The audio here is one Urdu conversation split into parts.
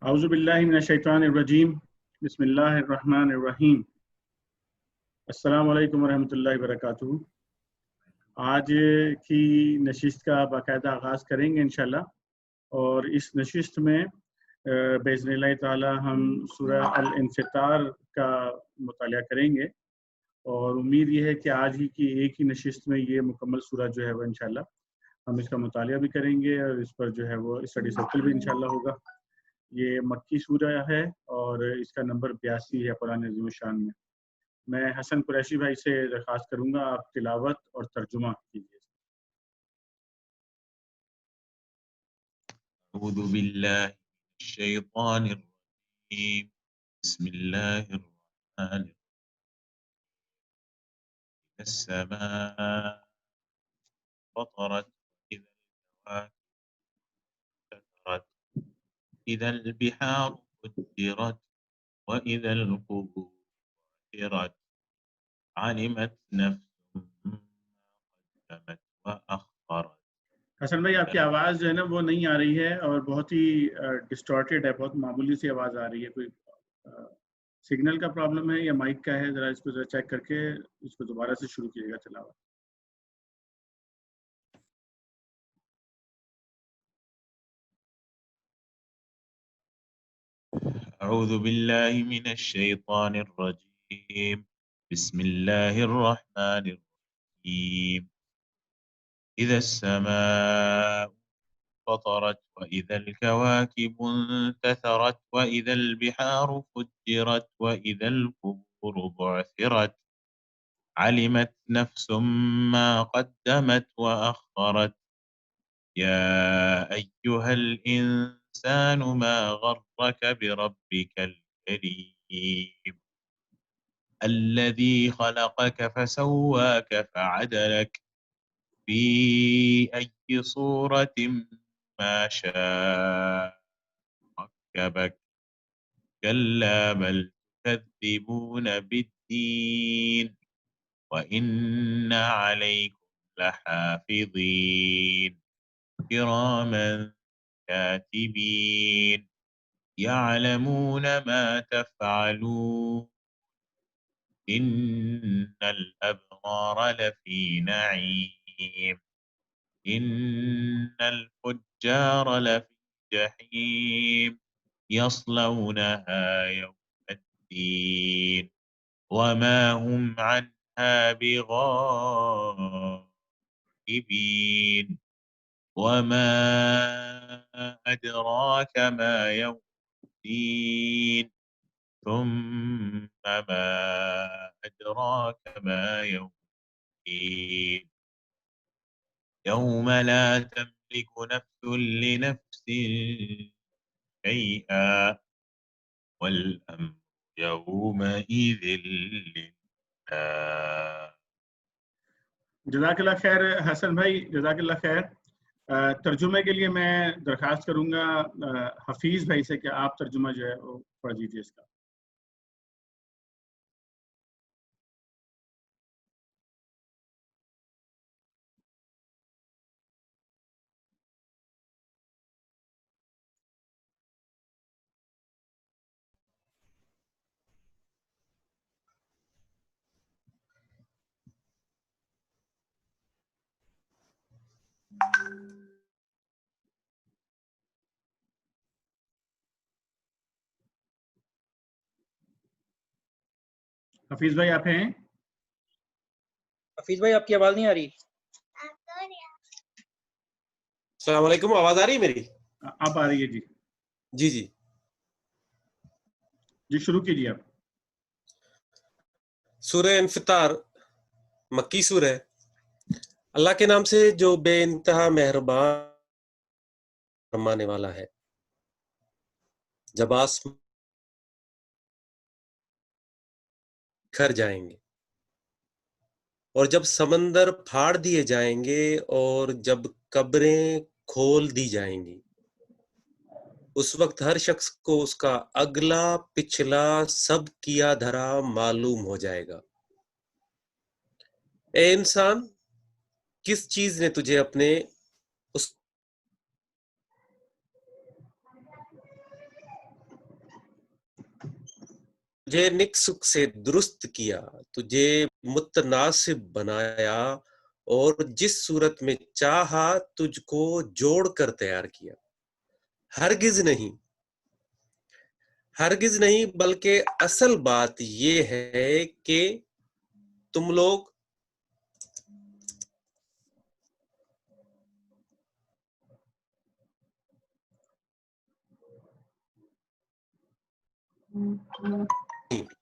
اعوذ باللہ من الشیطان الرجیم بسم اللہ الرحمن الرحیم السلام علیکم ورحمۃ اللہ وبرکاتہ۔ آج کی نشست کا باقاعدہ آغاز کریں گے انشاءاللہ، اور اس نشست میں باذن اللہ تعالی ہم سورہ الانفطار کا مطالعہ کریں گے، اور امید یہ ہے کہ آج ہی کی ایک ہی نشست میں یہ مکمل سورہ جو ہے وہ انشاءاللہ ہم اس کا مطالعہ بھی کریں گے، اور اس پر جو ہے وہ اسٹڈی سرکل بھی انشاءاللہ ہوگا۔ یہ مکی سورہ ہے اور اس کا نمبر 82 ہے قرآن عظیم الشان میں۔ میں حسن قریشی بھائی سے درخواست کروں گا آپ تلاوت اور ترجمہ کیجیے۔ اعوذ باللہ من الشیطان الرجیم بسم اللہ الرحمن الرحیم السماء فطرت اذا الكواكب انتثرت اذا البحار فجرت واذا القبور بعثرت علمت نفس ما قدمت واخرت۔ حسن بھائی آپ کی آواز جو ہے نا وہ نہیں آ رہی ہے، اور بہت ہی ڈسٹارٹیڈ ہے، بہت معمولی سی آواز آ رہی ہے۔ کوئی سگنل کا پرابلم ہے یا مائک کا ہے؟ ذرا اس کو ذرا چیک کر کے اس کو دوبارہ سے شروع کیجیے گا تلاوت۔ اعوذ باللہ من الشیطان الرجیم بسم اللہ الرحمن الرحیم اذا السماء فطرت واذا الكواكب انتثرت واذا البحار فجرت واذا القبور بعثرت علمت نفس ما قدمت واخرت يا ايها الانسان ما غرك بربك الكريم الذي خلقك فسواك فعدلك في أي صورة ما شاء ركبك كلا بل تكذبون بالدين وإن عليكم لحافظين كراما كاتبين يعلمون ما تفعلون إن الأبرار لفي نعيم إن الفجار لفي جحيم يصلونها يوم الدين وما هم عنها بغائبين وما أدراك ما يوم الدين ثم ما أدراك ما يوم الدين يوم لا تملك نفس لنفس شيئا والأمر يومئذ لله۔ جزاک اللہ خیر حسن بھائی، جزاک اللہ خیر۔ ترجمے کے لیے میں درخواست کروں گا حفیظ بھائی سے کہ آپ ترجمہ جو ہے وہ پڑھ دیجیے اس کا۔ حفیظ بھائی آپ ہیں؟ حفیظ بھائی آپ کی آواز نہیں آ رہی۔ السلام علیکم، آواز آ رہی ہے میری؟ آپ آ رہی ہے جی۔ جی جی شروع کیجیے آپ۔ سورہ انفطار مکی سورہ ہے۔ اللہ کے نام سے جو بے انتہا مہربان فرمانے والا ہے۔ جب آسمان بکھر جائیں گے اور جب سمندر پھاڑ دیے جائیں گے اور جب قبریں کھول دی جائیں گی، اس وقت ہر شخص کو اس کا اگلا پچھلا سب کیا دھرا معلوم ہو جائے گا۔ اے انسان، کس چیز نے تجھے اپنے اس تجھے نک سک سے درست کیا، تجھے متناسب بنایا، اور جس صورت میں چاہا تجھ کو جوڑ کر تیار کیا۔ ہرگز نہیں، ہرگز نہیں، بلکہ اصل بات یہ ہے کہ تم لوگ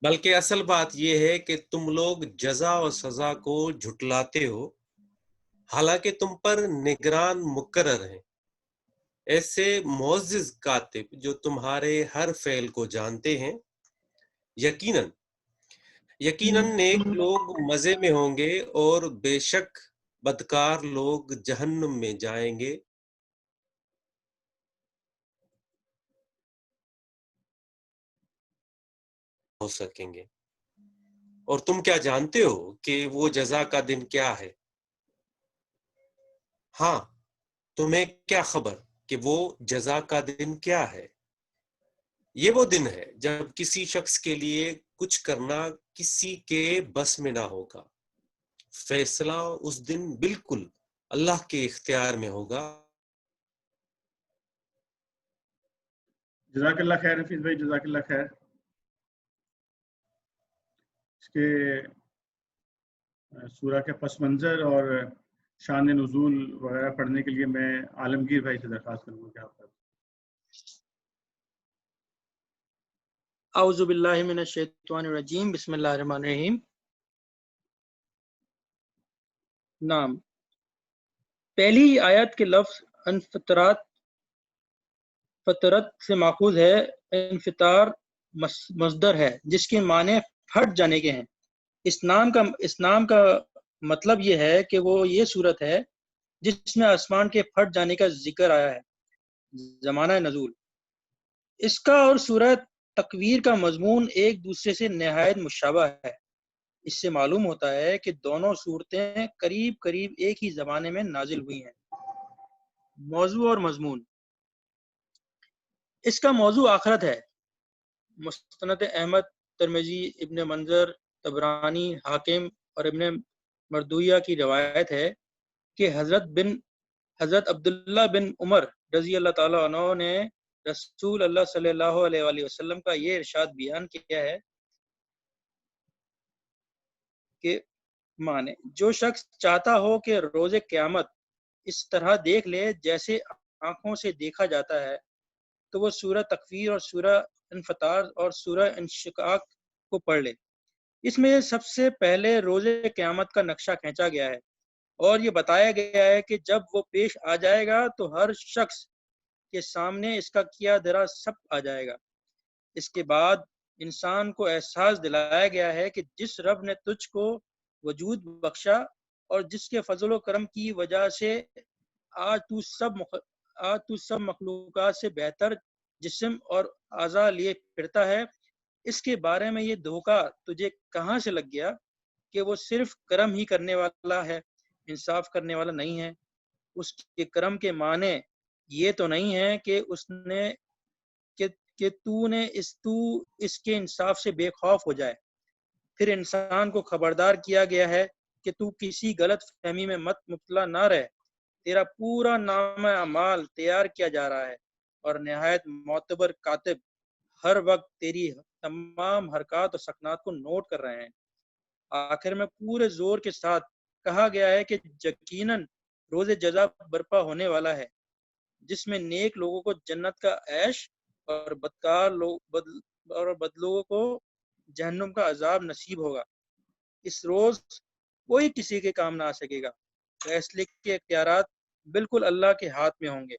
بلکہ اصل بات یہ ہے کہ تم لوگ جزا و سزا کو جھٹلاتے ہو، حالانکہ تم پر نگران مقرر ہیں، ایسے معزز کاتب جو تمہارے ہر فعل کو جانتے ہیں۔ یقیناً نیک لوگ مزے میں ہوں گے، اور بے شک بدکار لوگ جہنم میں جائیں گے۔ ہو سکیں گے، اور تم کیا جانتے ہو کہ وہ جزا کا دن کیا ہے؟ ہاں، تمہیں کیا خبر کہ وہ جزا کا دن کیا ہے؟ یہ وہ دن ہے جب کسی شخص کے لیے کچھ کرنا کسی کے بس میں نہ ہوگا، فیصلہ اس دن بالکل اللہ کے اختیار میں ہوگا۔ جزاک اللہ خیر حفیظ بھائی، جزاک اللہ خیر۔ اس کے سورہ کے پس منظر اور شان نزول وغیرہ پڑھنے کے لیے میں عالمگیر بھائی سے درخواست کروں گا کہ آپ اعوذ باللہ من الشیطان الرجیم، بسم اللہ الرحمن الرحیم۔ نام پہلی آیت کے لفظ انفطرات فطرت سے ماخوذ ہے۔ انفطار مصدر ہے جس کے معنی پھٹ جانے کے ہیں۔ اس نام کا مطلب یہ ہے کہ وہ یہ صورت ہے جس میں آسمان کے پھٹ جانے کا ذکر آیا ہے۔ زمانہ نزول اس کا اور سورہ تکویر کا مضمون ایک دوسرے سے نہایت مشابہ ہے۔ اس سے معلوم ہوتا ہے کہ دونوں صورتیں قریب قریب ایک ہی زمانے میں نازل ہوئی ہیں۔ موضوع اور مضمون اس کا موضوع آخرت ہے۔ مستند احمد، ترمذی، ابن منظر، طبرانی، حاکم اور ابن مردویہ کی روایت ہے کہ حضرت عبداللہ بن عمر رضی اللہ تعالیٰ عنہ نے رسول اللہ صلی اللہ علیہ وآلہ وسلم کا یہ ارشاد بیان کیا ہے کہ مانے جو شخص چاہتا ہو کہ روز قیامت اس طرح دیکھ لے جیسے آنکھوں سے دیکھا جاتا ہے، تو وہ سورہ تکویر اور سورہ انفطار اور سورہ انشقاق کو پڑھ لے۔ اس میں سب سے پہلے روز قیامت کا نقشہ کھینچا گیا ہے، اور یہ بتایا گیا ہے کہ جب وہ پیش آ جائے گا تو ہر شخص کے سامنے اس کا کیا دھرا سب آ جائے گا۔ اس کے بعد انسان کو احساس دلایا گیا ہے کہ جس رب نے تجھ کو وجود بخشا اور جس کے فضل و کرم کی وجہ سے آج تو سب مخلوقات سے بہتر جسم اور اعضاء لیے پھرتا ہے، اس کے بارے میں یہ دھوکہ تجھے کہاں سے لگ گیا کہ وہ صرف کرم ہی کرنے والا ہے، انصاف کرنے والا نہیں ہے۔ اس کے کرم کے معنی یہ تو نہیں ہے کہ تو اس کے انصاف سے بے خوف ہو جائے۔ پھر انسان کو خبردار کیا گیا ہے کہ تو کسی غلط فہمی میں مت مبتلا نہ رہ۔ تیرا پورا نامہ اعمال تیار کیا جا رہا ہے، اور نہایت معتبر کاتب ہر وقت تیری تمام حرکات اور سکنات کو نوٹ کر رہے ہیں۔ آخر میں پورے زور کے ساتھ کہا گیا ہے کہ یقیناً روز جزا برپا ہونے والا ہے، جس میں نیک لوگوں کو جنت کا عیش اور بدلوگوں کو جہنم کا عذاب نصیب ہوگا۔ اس روز کوئی کسی کے کام نہ آ سکے گا، فیصلے کے اختیارات بالکل اللہ کے ہاتھ میں ہوں گے۔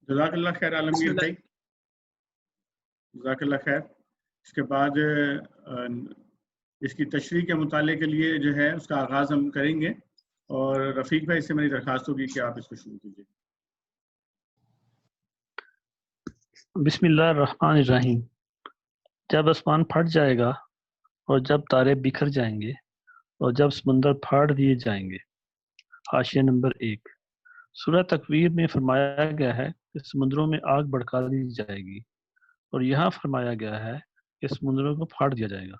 جزاک اللہ خیر عالمگیر بھائی، جزاک اللہ خیر۔ اس کے بعد اس کی تشریح کے مطالعے کے لیے جو ہے اس کا آغاز ہم کریں گے، اور رفیق بھائی سے میری درخواست ہوگی کہ آپ اس کو شروع کیجیے۔ بسم اللہ الرحمن الرحیم۔ جب آسمان پھٹ جائے گا اور جب تارے بکھر جائیں گے اور جب سمندر پھاڑ دیے جائیں گے۔ حاشیہ نمبر 1۔ سورہ تکویر میں فرمایا گیا ہے کہ سمندروں میں آگ بھڑکا دی جائے گی، اور یہاں فرمایا گیا ہے کہ سمندروں کو پھاڑ دیا جائے گا۔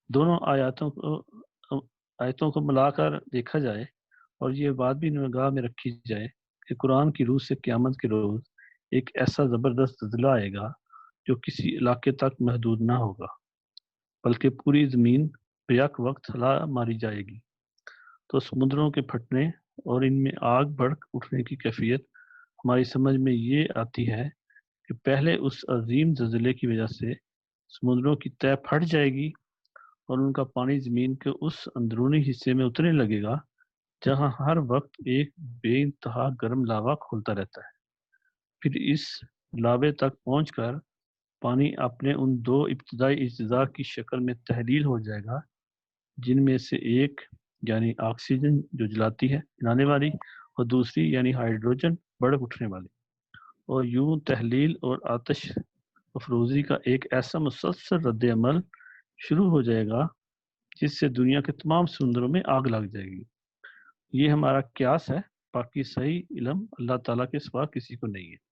دونوں آیتوں کو ملا کر دیکھا جائے اور یہ بات بھی نگاہ میں رکھی جائے کہ قرآن کی روح سے قیامت کے روز ایک ایسا زبردست زلزلہ آئے گا جو کسی علاقے تک محدود نہ ہوگا بلکہ پوری زمین بیک وقت ہلا ماری جائے گی۔ تو سمندروں کے پھٹنے اور ان میں آگ بھڑک اٹھنے کی کیفیت ہماری سمجھ میں یہ آتی ہے کہ پہلے اس عظیم زلزلے کی وجہ سے سمندروں کی تہہ پھٹ جائے گی اور ان کا پانی زمین کے اس اندرونی حصے میں اترنے لگے گا جہاں ہر وقت ایک بے انتہا گرم لاوا کھولتا رہتا ہے۔ پھر اس لاوے تک پہنچ کر پانی اپنے ان دو ابتدائی اجزاء کی شکل میں تحلیل ہو جائے گا، جن میں سے ایک یعنی آکسیجن جو جلانے والی اور دوسری یعنی ہائیڈروجن بڑک اٹھنے والی، اور یوں تحلیل اور آتش افروزی کا ایک ایسا مسلسل رد عمل شروع ہو جائے گا جس سے دنیا کے تمام سمندروں میں آگ لگ جائے گی۔ یہ ہمارا قیاس ہے، باقی صحیح علم اللہ تعالیٰ کے سوا کسی کو نہیں ہے۔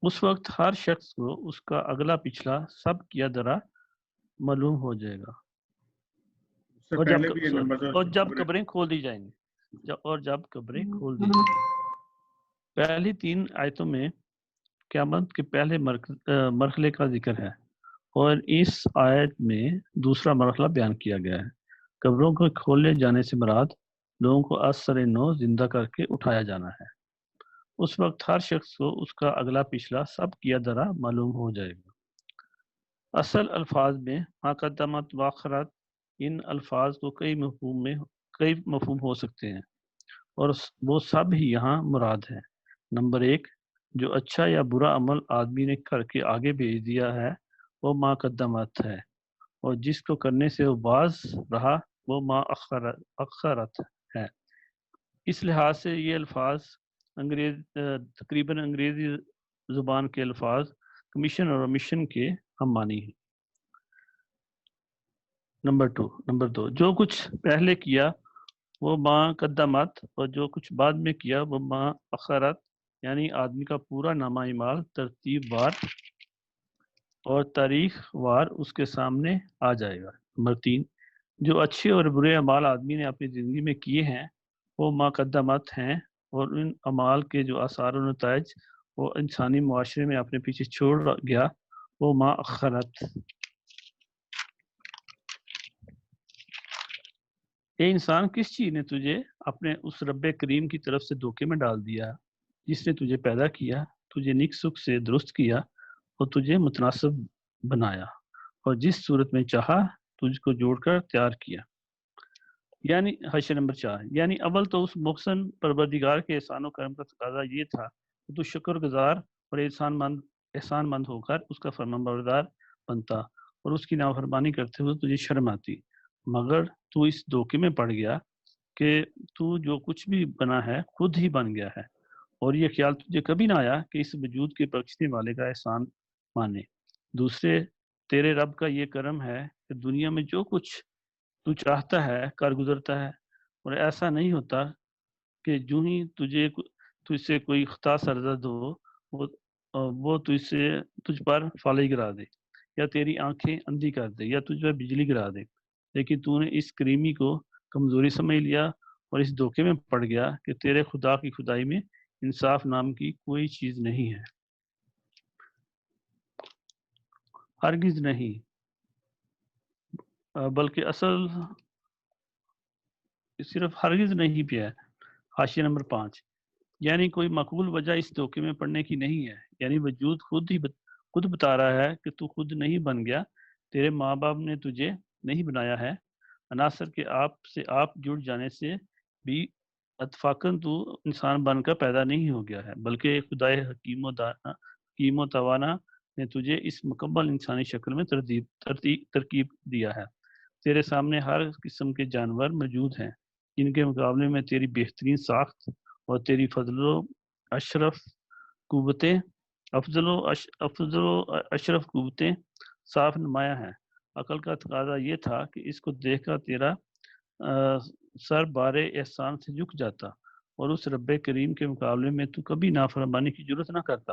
اس وقت ہر شخص کو اس کا اگلا پچھلا سب کیا درا معلوم ہو جائے گا اس سے اور پہلے بھی یہ نمبر جب قبریں کھول دی جائیں گی پہلی 3 آیتوں میں قیامت کے پہلے مرحلے کا ذکر ہے اور اس آیت میں دوسرا مرحلہ بیان کیا گیا ہے۔ قبروں کو کھولے جانے سے مراد لوگوں کو از سر نو زندہ کر کے اٹھایا جانا ہے۔ اس وقت ہر شخص کو اس کا اگلا پچھلا سب کیا درا معلوم ہو جائے گا۔ اصل الفاظ میں مقدمات واخرات، ان الفاظ کو کئی مفہوم ہو سکتے ہیں اور وہ سب ہی یہاں مراد ہیں۔ نمبر 1، جو اچھا یا برا عمل آدمی نے کر کے آگے بھیج دیا ہے وہ مقدمات ہے، اور جس کو کرنے سے وہ باز رہا وہ مؤخرات ہے۔ اس لحاظ سے یہ الفاظ تقریباً انگریزی زبان کے الفاظ کمیشن اور omission کے ہم معنی ہیں۔ نمبر 2، جو کچھ پہلے کیا وہ مقدمات اور جو کچھ بعد میں کیا وہ مؤخرات، یعنی آدمی کا پورا نامہ اعمال ترتیب وار اور تاریخ وار اس کے سامنے آ جائے گا۔ نمبر 3، جو اچھے اور برے اعمال آدمی نے اپنی زندگی میں کیے ہیں وہ مقدمات ہیں، اور ان اعمال کے جو آثار و نتائج وہ انسانی معاشرے میں اپنے پیچھے چھوڑ گیا وہ مؤخرات۔ اے انسان، کس چیز نے تجھے اپنے اس رب کریم کی طرف سے دھوکے میں ڈال دیا جس نے تجھے پیدا کیا، تجھے نیک سکھ سے درست کیا اور تجھے متناسب بنایا اور جس صورت میں چاہا تجھ کو جوڑ کر تیار کیا؟ یعنی حاشیہ نمبر 4، یعنی اول تو اس محسن پروردگار کے احسان و کرم کا تقاضا یہ تھا کہ تو شکر گزار اور احسان مند ہو کر اس کا فرمانبردار بنتا اور اس کی نافرمانی کرتے ہوئے تجھے شرم آتی، مگر تو اس دھوکے میں پڑ گیا کہ تو جو کچھ بھی بنا ہے خود ہی بن گیا ہے، اور یہ خیال تجھے کبھی نہ آیا کہ اس وجود کے بخشنے والے کا احسان مانے۔ دوسرے، تیرے رب کا یہ کرم ہے کہ دنیا میں جو کچھ تو چاہتا ہے کر گزرتا ہے، اور ایسا نہیں ہوتا کہ جو ہی تجھ سے کوئی خطا سرزد ہو وہ تجھ پر فالج گرا دے یا تیری آنکھیں اندھی کر دے یا تجھ پر بجلی گرا دے، لیکن تو نے اس کریمی کو کمزوری سمجھ لیا اور اس دھوکے میں پڑ گیا کہ تیرے خدا کی خدائی میں انصاف نام کی کوئی چیز نہیں ہے، ہرگز نہیں، بلکہ اصل صرف ہرگز نہیں بھی ہے۔ حاشیہ نمبر 5، یعنی کوئی معقول وجہ اس دھوکے میں پڑنے کی نہیں ہے، یعنی وجود خود بتا رہا ہے کہ تو خود نہیں بن گیا، تیرے ماں باپ نے تجھے نہیں بنایا ہے، عناصر کے آپ جڑ جانے سے بھی اتفاقاً تو انسان بن کر پیدا نہیں ہو گیا ہے، بلکہ خدائے حکیم و توانا نے تجھے اس مکمل انسانی شکل میں ترکیب دیا ہے۔ تیرے سامنے ہر قسم کے جانور موجود ہیں جن کے مقابلے میں تیری بہترین ساخت اور تیری افضل و اشرف قوتیں صاف نمایاں ہیں۔ عقل کا تقاضا یہ تھا کہ اس کو دیکھ کر تیرا سر بارے احسان سے جھک جاتا اور اس رب کریم کے مقابلے میں تو کبھی نافرمانی کی جرت نہ کرتا،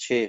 6।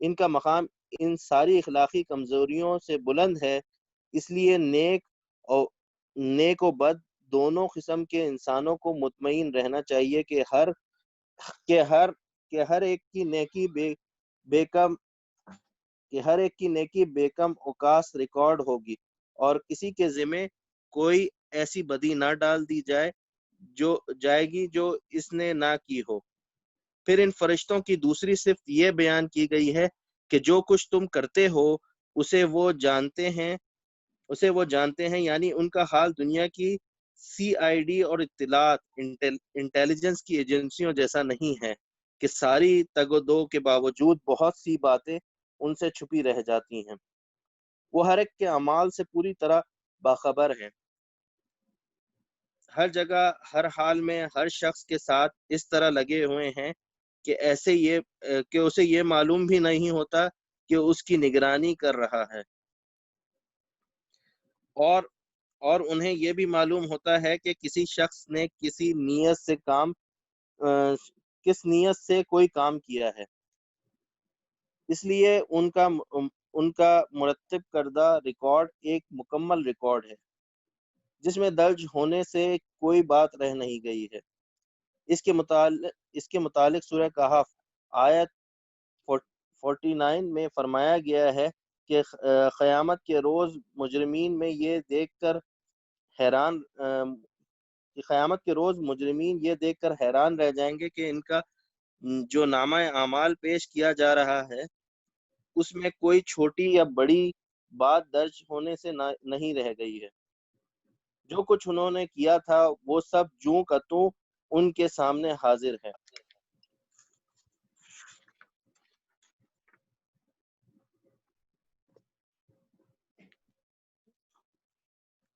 ان کا مقام ان ساری اخلاقی کمزوریوں سے بلند ہے، اس لیے نیک و بد دونوں قسم کے انسانوں کو مطمئن رہنا چاہیے کہ ہر ایک کی نیکی بے کم اوقاس ریکارڈ ہوگی، اور کسی کے ذمہ کوئی ایسی بدی نہ ڈال دی جائے گی جو اس نے نہ کی ہو۔ پھر ان فرشتوں کی دوسری صفت یہ بیان کی گئی ہے کہ جو کچھ تم کرتے ہو اسے وہ جانتے ہیں، یعنی ان کا حال دنیا کی CID اور اطلاعات انٹیلیجنس کی ایجنسیوں جیسا نہیں ہے کہ ساری تگ و دو کے باوجود بہت سی باتیں ان سے چھپی رہ جاتی ہیں۔ وہ ہر ایک کے اعمال سے پوری طرح باخبر ہیں، ہر جگہ ہر حال میں ہر شخص کے ساتھ اس طرح لگے ہوئے ہیں کہ اسے یہ معلوم بھی نہیں ہوتا کہ اس کی نگرانی کر رہا ہے، اور انہیں یہ بھی معلوم ہوتا ہے کہ کسی شخص نے کس نیت سے کوئی کام کیا ہے۔ اس لیے ان کا مرتب کردہ ریکارڈ ایک مکمل ریکارڈ ہے جس میں درج ہونے سے کوئی بات رہ نہیں گئی ہے۔ اس کے متعلق سورہ کہف آیت 49 میں فرمایا گیا ہے کہ قیامت کے روز مجرمین یہ دیکھ کر حیران رہ جائیں گے کہ ان کا جو نامہ اعمال پیش کیا جا رہا ہے اس میں کوئی چھوٹی یا بڑی بات درج ہونے سے نہیں رہ گئی ہے۔ جو کچھ انہوں نے کیا تھا وہ سب جوں کا توں ان کے سامنے حاضر ہے۔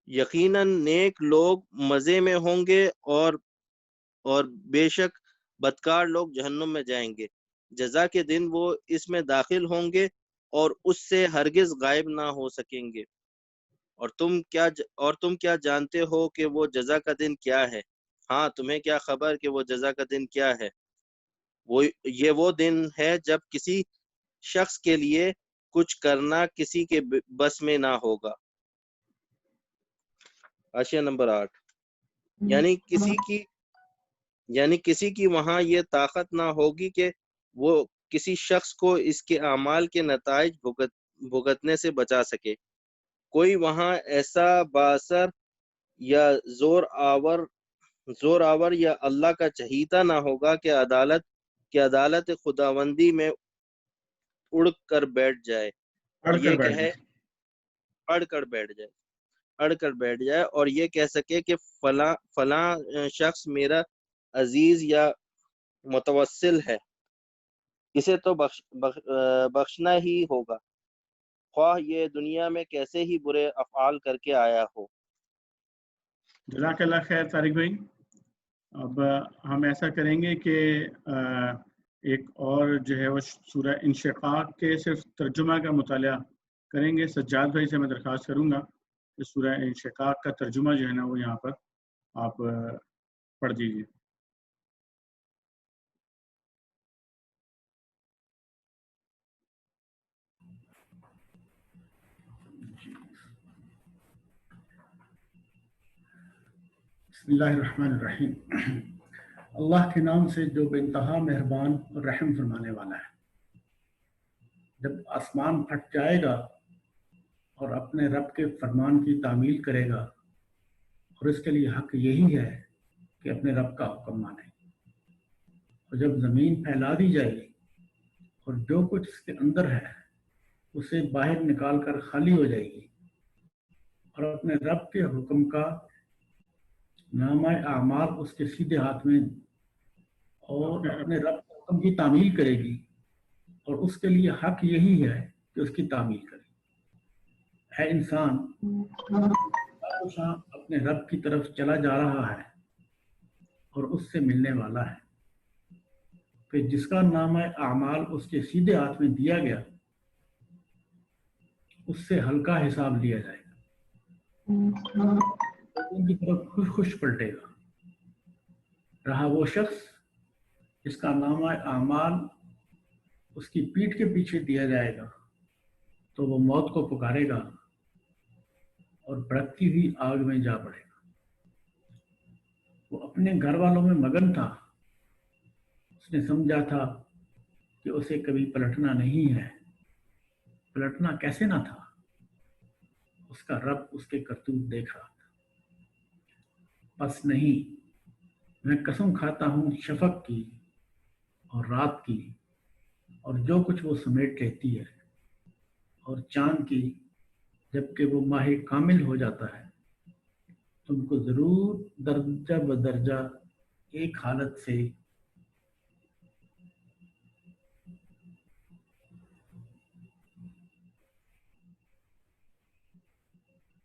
یقیناً نیک لوگ مزے میں ہوں گے اور بے شک بدکار لوگ جہنم میں جائیں گے۔ جزا کے دن وہ اس میں داخل ہوں گے اور اس سے ہرگز غائب نہ ہو سکیں گے۔ اور تم کیا جانتے ہو کہ وہ جزا کا دن کیا ہے؟ ہاں، تمہیں کیا خبر کہ وہ جزا کا دن کیا ہے؟ یہ وہ دن ہے جب کسی شخص کے لیے کچھ کرنا کسی کے بس میں نہ ہوگا۔ حاشیہ نمبر 8 یعنی کسی کی وہاں یہ طاقت نہ ہوگی کہ وہ کسی شخص کو اس کے اعمال کے نتائج بھگتنے سے بچا سکے۔ کوئی وہاں ایسا بااثر یا زور آور یا اللہ کا چہیتا نہ ہوگا کہ عدالت خداوندی میں اڑ کر بیٹھ جائے اور یہ کہہ سکے کہ فلاں شخص میرا عزیز یا متوسل ہے، اسے تو بخشنا ہی ہوگا، خواہ یہ دنیا میں کیسے ہی برے افعال کر کے آیا ہو۔ جزاک اللہ خیر طارق بھائی۔ اب ہم ایسا کریں گے کہ ایک اور جو ہے وہ سورہ انشقاق کے صرف ترجمہ کا مطالعہ کریں گے۔ سجاد بھائی سے میں درخواست کروں گا کہ سورہ انشقاق کا ترجمہ جو ہے نا وہ یہاں پر آپ پڑھ دیجیے۔ بسم اللہ الرحمن الرحیم۔ اللہ کے نام سے جو بے انتہا مہربان اور رحم فرمانے والا ہے۔ جب آسمان پھٹ جائے گا اور اپنے رب کے فرمان کی تعمیل کرے گا، اور اس کے لیے حق یہی ہے کہ اپنے رب کا حکم مانے، اور جب زمین پھیلا دی جائے گی اور جو کچھ اس کے اندر ہے اسے باہر نکال کر خالی ہو جائے گی، اور اپنے رب کے حکم کا نامہ اعمال اس کے سیدھے ہاتھ میں، اور اپنے رب کے حکم کی تعمیل کرے گی، اور اس کے لیے حق یہی ہے کہ اس کی تعمیل کرے۔ اے انسان، اپنے رب کی طرف چلا جا رہا ہے اور اس سے ملنے والا ہے، کہ جس کا نامہ اعمال اس کے سیدھے ہاتھ میں دیا گیا اس سے ہلکا حساب لیا جائے گا، ان کی طرف خوش خوش پلٹے گا۔ رہا وہ شخص جس کا نامہ اعمال اس کی پیٹھ کے پیچھے دیا جائے گا تو وہ موت کو پکارے گا اور بھڑکتی ہوئی آگ میں جا پڑے گا۔ وہ اپنے گھر والوں میں مگن تھا، اس نے سمجھا تھا کہ اسے کبھی پلٹنا نہیں ہے۔ پلٹنا کیسے نہ تھا؟ اس کا رب اس کے کرتوت دیکھ رہا تھا۔ بس نہیں، میں قسم کھاتا ہوں شفق کی اور رات کی اور جو کچھ وہ سمیٹ لیتی ہے، اور چاند کی جبکہ وہ ماہ کامل ہو جاتا ہے، تم کو ضرور درجہ بدرجہ ایک حالت سے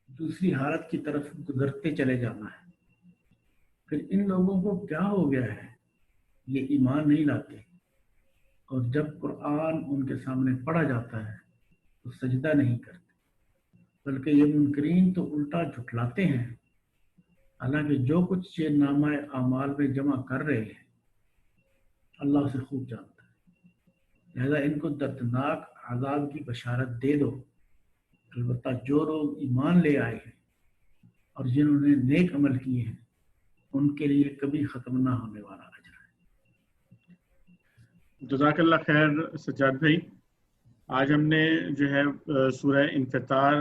دوسری حالت کی طرف گزرتے چلے جانا ہے۔ پھر ان لوگوں کو کیا ہو گیا ہے؟ یہ ایمان نہیں لاتے، اور جب قرآن ان کے سامنے پڑھا جاتا ہے تو سجدہ نہیں کرتے، بلکہ یہ منکرین تو الٹا جھٹلاتے ہیں، حالانکہ جو کچھ یہ نامہ اعمال میں جمع کر رہے ہیں اللہ سے خوب جانتا ہے۔ لہذا ان کو دردناک عذاب کی بشارت دے دو، البتہ جو لوگ ایمان لے آئے ہیں اور جنہوں نے نیک عمل کیے ہیں ان کے لیے کبھی ختم نہ ہونے والا اجر ہے۔ جزاک اللہ خیر سجاد بھائی۔ آج ہم نے جو ہے سورہ انفطار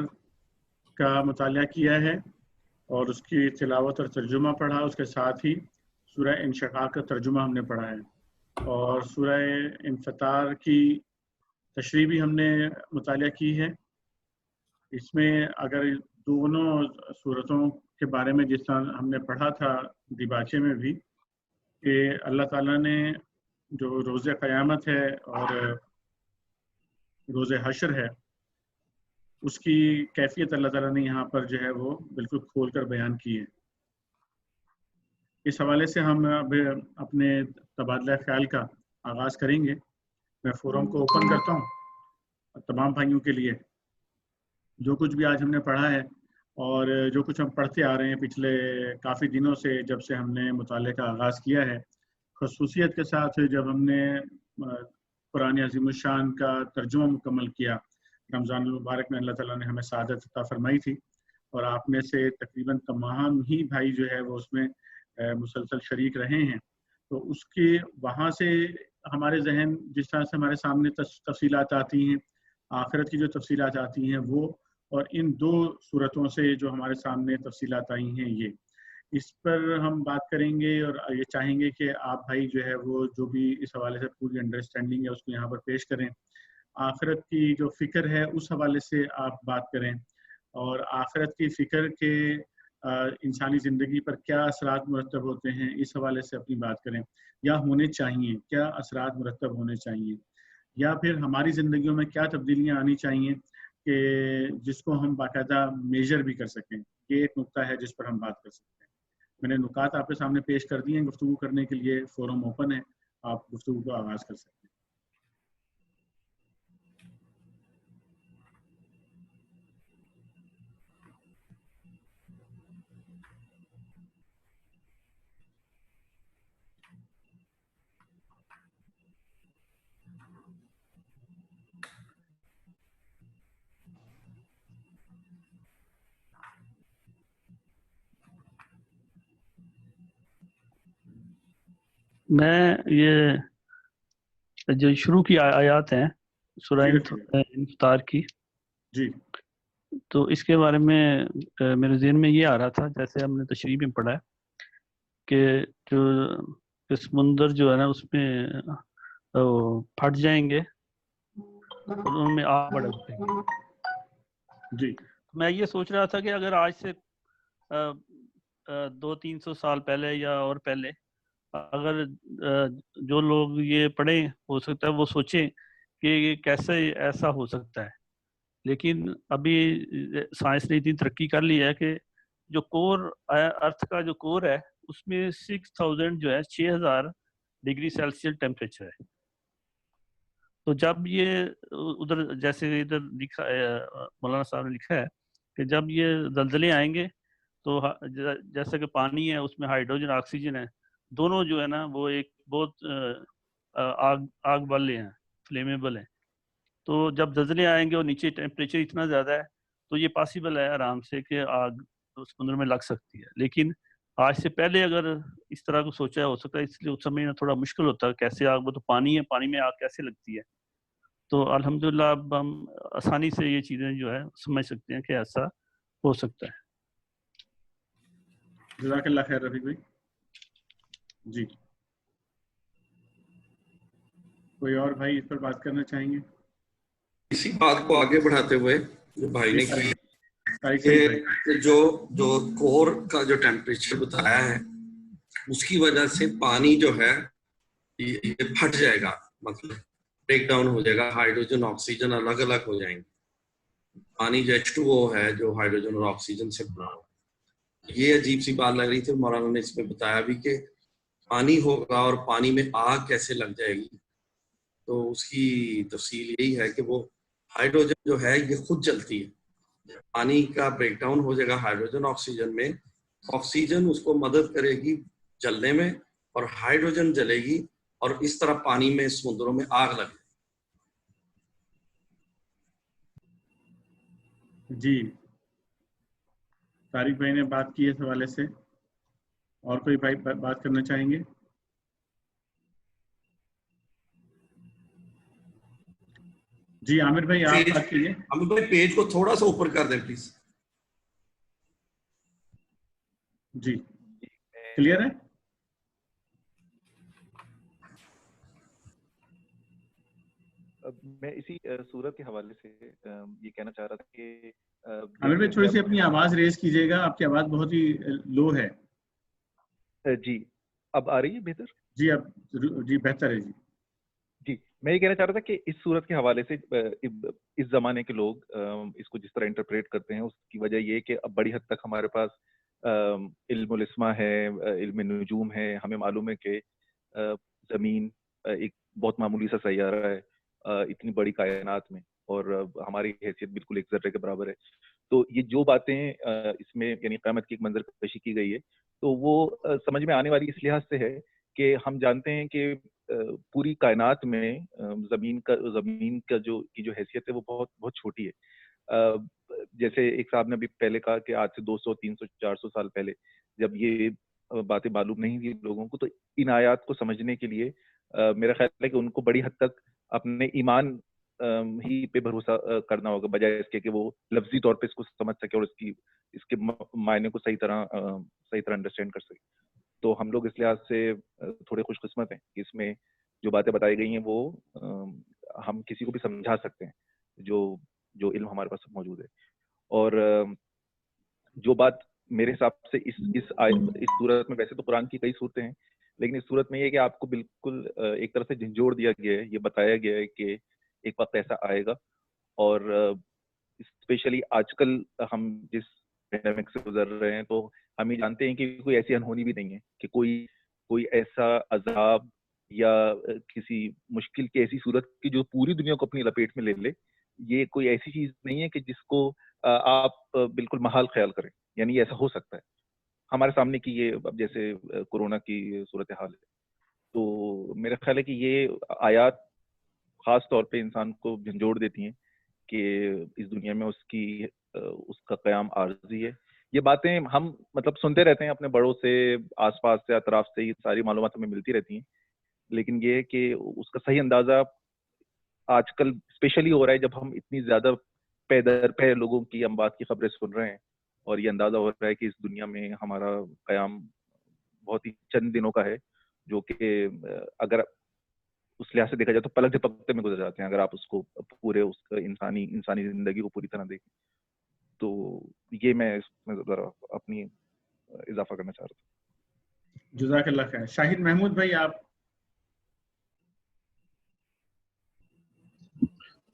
کا مطالعہ کیا ہے اور اس کی تلاوت اور ترجمہ پڑھا، اس کے ساتھ ہی سورہ انشقاق کا ترجمہ ہم نے پڑھا ہے، اور سورہ انفطار کی تشریح بھی ہم نے مطالعہ کی ہے۔ اس میں اگر دونوں صورتوں کے بارے میں جس طرح ہم نے پڑھا تھا دیباچے میں بھی، کہ اللہ تعالیٰ نے جو روز قیامت ہے اور روز حشر ہے اس کی کیفیت اللہ تعالیٰ نے یہاں پر جو ہے وہ بالکل کھول کر بیان کی ہے۔ اس حوالے سے ہم اب اپنے تبادلہ خیال کا آغاز کریں گے۔ میں فورم کو اوپن کرتا ہوں تمام بھائیوں کے لیے۔ جو کچھ بھی آج ہم نے پڑھا ہے اور جو کچھ ہم پڑھتے آ رہے ہیں پچھلے کافی دنوں سے، جب سے ہم نے مطالعے کا آغاز کیا ہے، خصوصیت کے ساتھ جب ہم نے قرآن عظیم الشان کا ترجمہ مکمل کیا رمضان المبارک میں، اللہ تعالیٰ نے ہمیں سعادت عطا فرمائی تھی، اور آپ میں سے تقریباً تمام ہی بھائی جو ہے وہ اس میں مسلسل شریک رہے ہیں، تو اس کے وہاں سے ہمارے ذہن جس طرح سے ہمارے سامنے تفصیلات آتی ہیں، آخرت کی جو تفصیلات آتی ہیں وہ، اور ان دو صورتوں سے جو ہمارے سامنے تفصیلات آئی ہیں یہ، اس پر ہم بات کریں گے، اور یہ چاہیں گے کہ آپ بھائی جو ہے وہ جو بھی اس حوالے سے پوری انڈرسٹینڈنگ ہے اس کو یہاں پر پیش کریں۔ آخرت کی جو فکر ہے اس حوالے سے آپ بات کریں، اور آخرت کی فکر کے انسانی زندگی پر کیا اثرات مرتب ہوتے ہیں اس حوالے سے اپنی بات کریں، یا ہونے چاہیے، کیا اثرات مرتب ہونے چاہیے، یا پھر ہماری زندگیوں میں کیا تبدیلیاں آنی چاہیے کہ جس کو ہم باقاعدہ میجر بھی کر سکیں۔ یہ ایک نقطہ ہے جس پر ہم بات کر سکتے ہیں۔ میں نے نکات آپ کے سامنے پیش کر دیے ہیں، گفتگو کرنے کے لیے فورم اوپن ہے، آپ گفتگو کو آغاز کر سکتے ہیں۔ میں یہ جو شروع کی آیات ہیں سورہ انفطار کی، جی تو اس کے بارے میں میرے ذہن میں یہ آ رہا تھا، جیسے ہم نے تشریح میں پڑھا ہے کہ جو سمندر جو ہے نا اس میں پھٹ جائیں گے اور ان میں آگ بھڑک جائیں گے۔ جی میں یہ سوچ رہا تھا کہ اگر آج سے 200-300 سال پہلے یا اور پہلے اگر جو لوگ یہ پڑھیں، ہو سکتا ہے وہ سوچیں کہ یہ کیسے ایسا ہو سکتا ہے، لیکن ابھی سائنس نے اتنی ترقی کر لی ہے کہ جو کور ارتھ کا جو کور ہے اس میں 6000 جو ہے 6000 ڈگری سیلسیس ٹیمپریچر ہے۔ تو جب یہ ادھر جیسے ادھر لکھا مولانا صاحب نے لکھا ہے کہ جب یہ زلزلے آئیں گے تو جیسا کہ پانی ہے اس میں ہائیڈروجن آکسیجن ہے، دونوں جو ہے نا وہ ایک بہت آگ والے ہیں، فلیمیبل ہیں. تو جب زلزلے آئیں گے اور نیچے ٹیمپریچر اتنا زیادہ ہے تو یہ پاسبل ہے آرام سے کہ آگ سمندر میں لگ سکتی ہے. لیکن آج سے پہلے اگر اس طرح کو سوچا ہو سکتا ہے, اس لیے اس سمجھنا تھوڑا مشکل ہوتا ہے کیسے آگ, وہ تو پانی ہے, پانی میں آگ کیسے لگتی ہے. تو الحمدللہ اب ہم آسانی سے یہ چیزیں جو ہے سمجھ سکتے ہیں کہ ایسا ہو سکتا ہے. جزاک اللہ خیر رفیق بھائی. جی کوئی اور بھائی اس پر بات کرنا چاہیں گے؟ اسی بات کو آگے بڑھاتے ہوئے جو بھائی نے کی کہ جو کور کا جو ٹیمپریچر بتایا ہے اس کی وجہ سے پانی جو ہے یہ پھٹ جائے گا, مطلب بریک ڈاؤن ہو جائے گا, ہائیڈروجن آکسیجن الگ الگ ہو جائیں گے. پانی جو H2O ہے جو ہائیڈروجن اور آکسیجن سے بنا ہوا, یہ عجیب سی بات لگ رہی تھی. مولانا نے اس میں بتایا بھی کہ پانی ہوگا اور پانی میں آگ کیسے لگ جائے گی. تو اس کی تفصیل یہی ہے کہ وہ ہائیڈروجن جو ہے یہ خود جلتی ہے, پانی کا بریک ڈاؤن ہو جائے گا ہائیڈروجن آکسیجن میں, آکسیجن اس کو مدد کرے گی جلنے میں اور ہائیڈروجن جلے گی اور اس طرح پانی میں سمندروں میں آگ لگے. جی طارق بھائی نے بات کی اس حوالے سے, اور کوئی بھائی بات کرنا چاہیں گے؟ جی عامر بھائی آپ بات کیجیے. عامر بھائی پیج کو تھوڑا سا اوپر کر دیں پلیز. جی کلیئر ہے. میں اسی صورت کے حوالے سے یہ کہنا چاہ رہا تھا کہ عامر بھائی تھوڑی سی اپنی آواز ریز کیجیے گا, آپ کی آواز بہت ہی لو ہے. جی اب آ رہی ہے بہتر؟ جی اب جی بہتر ہے. جی میں یہ کہنا چاہ رہا تھا کہ اس صورت کے حوالے سے اس زمانے کے لوگ اس کو جس طرح انٹرپریٹ کرتے ہیں اس کی وجہ یہ کہ اب بڑی حد تک ہمارے پاس علم الاسما ہے, علم نجوم ہے. ہمیں معلوم ہے کہ زمین ایک بہت معمولی سا سیارہ ہے اتنی بڑی کائنات میں, اور ہماری حیثیت بالکل ایک ذرے کے برابر ہے. تو یہ جو باتیں اس میں یعنی قیامت کی ایک منظر کشی کی گئی ہے تو وہ سمجھ میں آنے والی اس لحاظ سے ہے کہ ہم جانتے ہیں کہ پوری کائنات میں زمین کا جو حیثیت ہے وہ بہت بہت چھوٹی ہے. جیسے ایک صاحب نے ابھی پہلے کہا کہ آج سے 200 300 400 سال پہلے جب یہ باتیں معلوم نہیں تھی لوگوں کو, تو ان آیات کو سمجھنے کے لیے میرا خیال ہے کہ ان کو بڑی حد تک اپنے ایمان ہی پہ بھروسہ کرنا ہوگا بجائے اس کے کہ وہ لفظی طور پہ اس کو سمجھ سکے اور اس کے معنی کو صحیح طرح انڈرسٹینڈ کر سکے. تو ہم لوگ اس لحاظ سے تھوڑے خوش قسمت ہیں کہ اس میں جو باتیں بتائی گئی ہیں وہ ہم کسی کو بھی سمجھا سکتے ہیں جو علم ہمارے پاس موجود ہے. اور جو بات میرے حساب سے اس صورت میں, ویسے تو قرآن کی کئی صورتیں ہیں لیکن اس صورت میں یہ کہ آپ کو بالکل ایک طرح سے جھنجھوڑ دیا گیا ہے, یہ بتایا گیا ہے کہ ایک وقت ایسا آئے گا. اور اسپیشلی آج کل ہم جس پینڈیمک سے گزر رہے ہیں تو ہم یہ جانتے ہیں کہ کوئی ایسی انہونی بھی نہیں ہے کہ کوئی ایسا عذاب یا کسی مشکل کی ایسی صورت کی جو پوری دنیا کو اپنی لپیٹ میں لے لے. یہ کوئی ایسی چیز نہیں ہے کہ جس کو آپ بالکل محال خیال کریں, یعنی ایسا ہو سکتا ہے ہمارے سامنے کی یہ اب جیسے کورونا کی صورتحال ہے. تو میرا خیال ہے کہ یہ آیات خاص طور پہ انسان کو جھنجھوڑ دیتی ہیں کہ اس دنیا میں اس کا قیام عارضی ہے. یہ باتیں ہم مطلب سنتے رہتے ہیں اپنے بڑوں سے, آس پاس سے, اطراف سے, یہ ساری معلومات ہمیں ملتی رہتی ہیں, لیکن یہ ہے کہ اس کا صحیح اندازہ آج کل اسپیشلی ہو رہا ہے جب ہم اتنی زیادہ پے در پے لوگوں کی اموات کی خبریں سن رہے ہیں اور یہ اندازہ ہو رہا ہے کہ اس دنیا میں ہمارا قیام بہت ہی چند دنوں کا ہے, جو کہ اگر اس لحاظ سے دیکھا جائے تو پلک جھپکتے میں گزر جاتے ہیں اگر آپ اس کو پورے اس کا انسانی زندگی کو پوری طرح دیکھیں. تو یہ میں اس میں ذرا اپنی اضافہ کرنا چاہ رہا تھا. جزاک اللہ خیر. شاہد محمود بھائی آپ.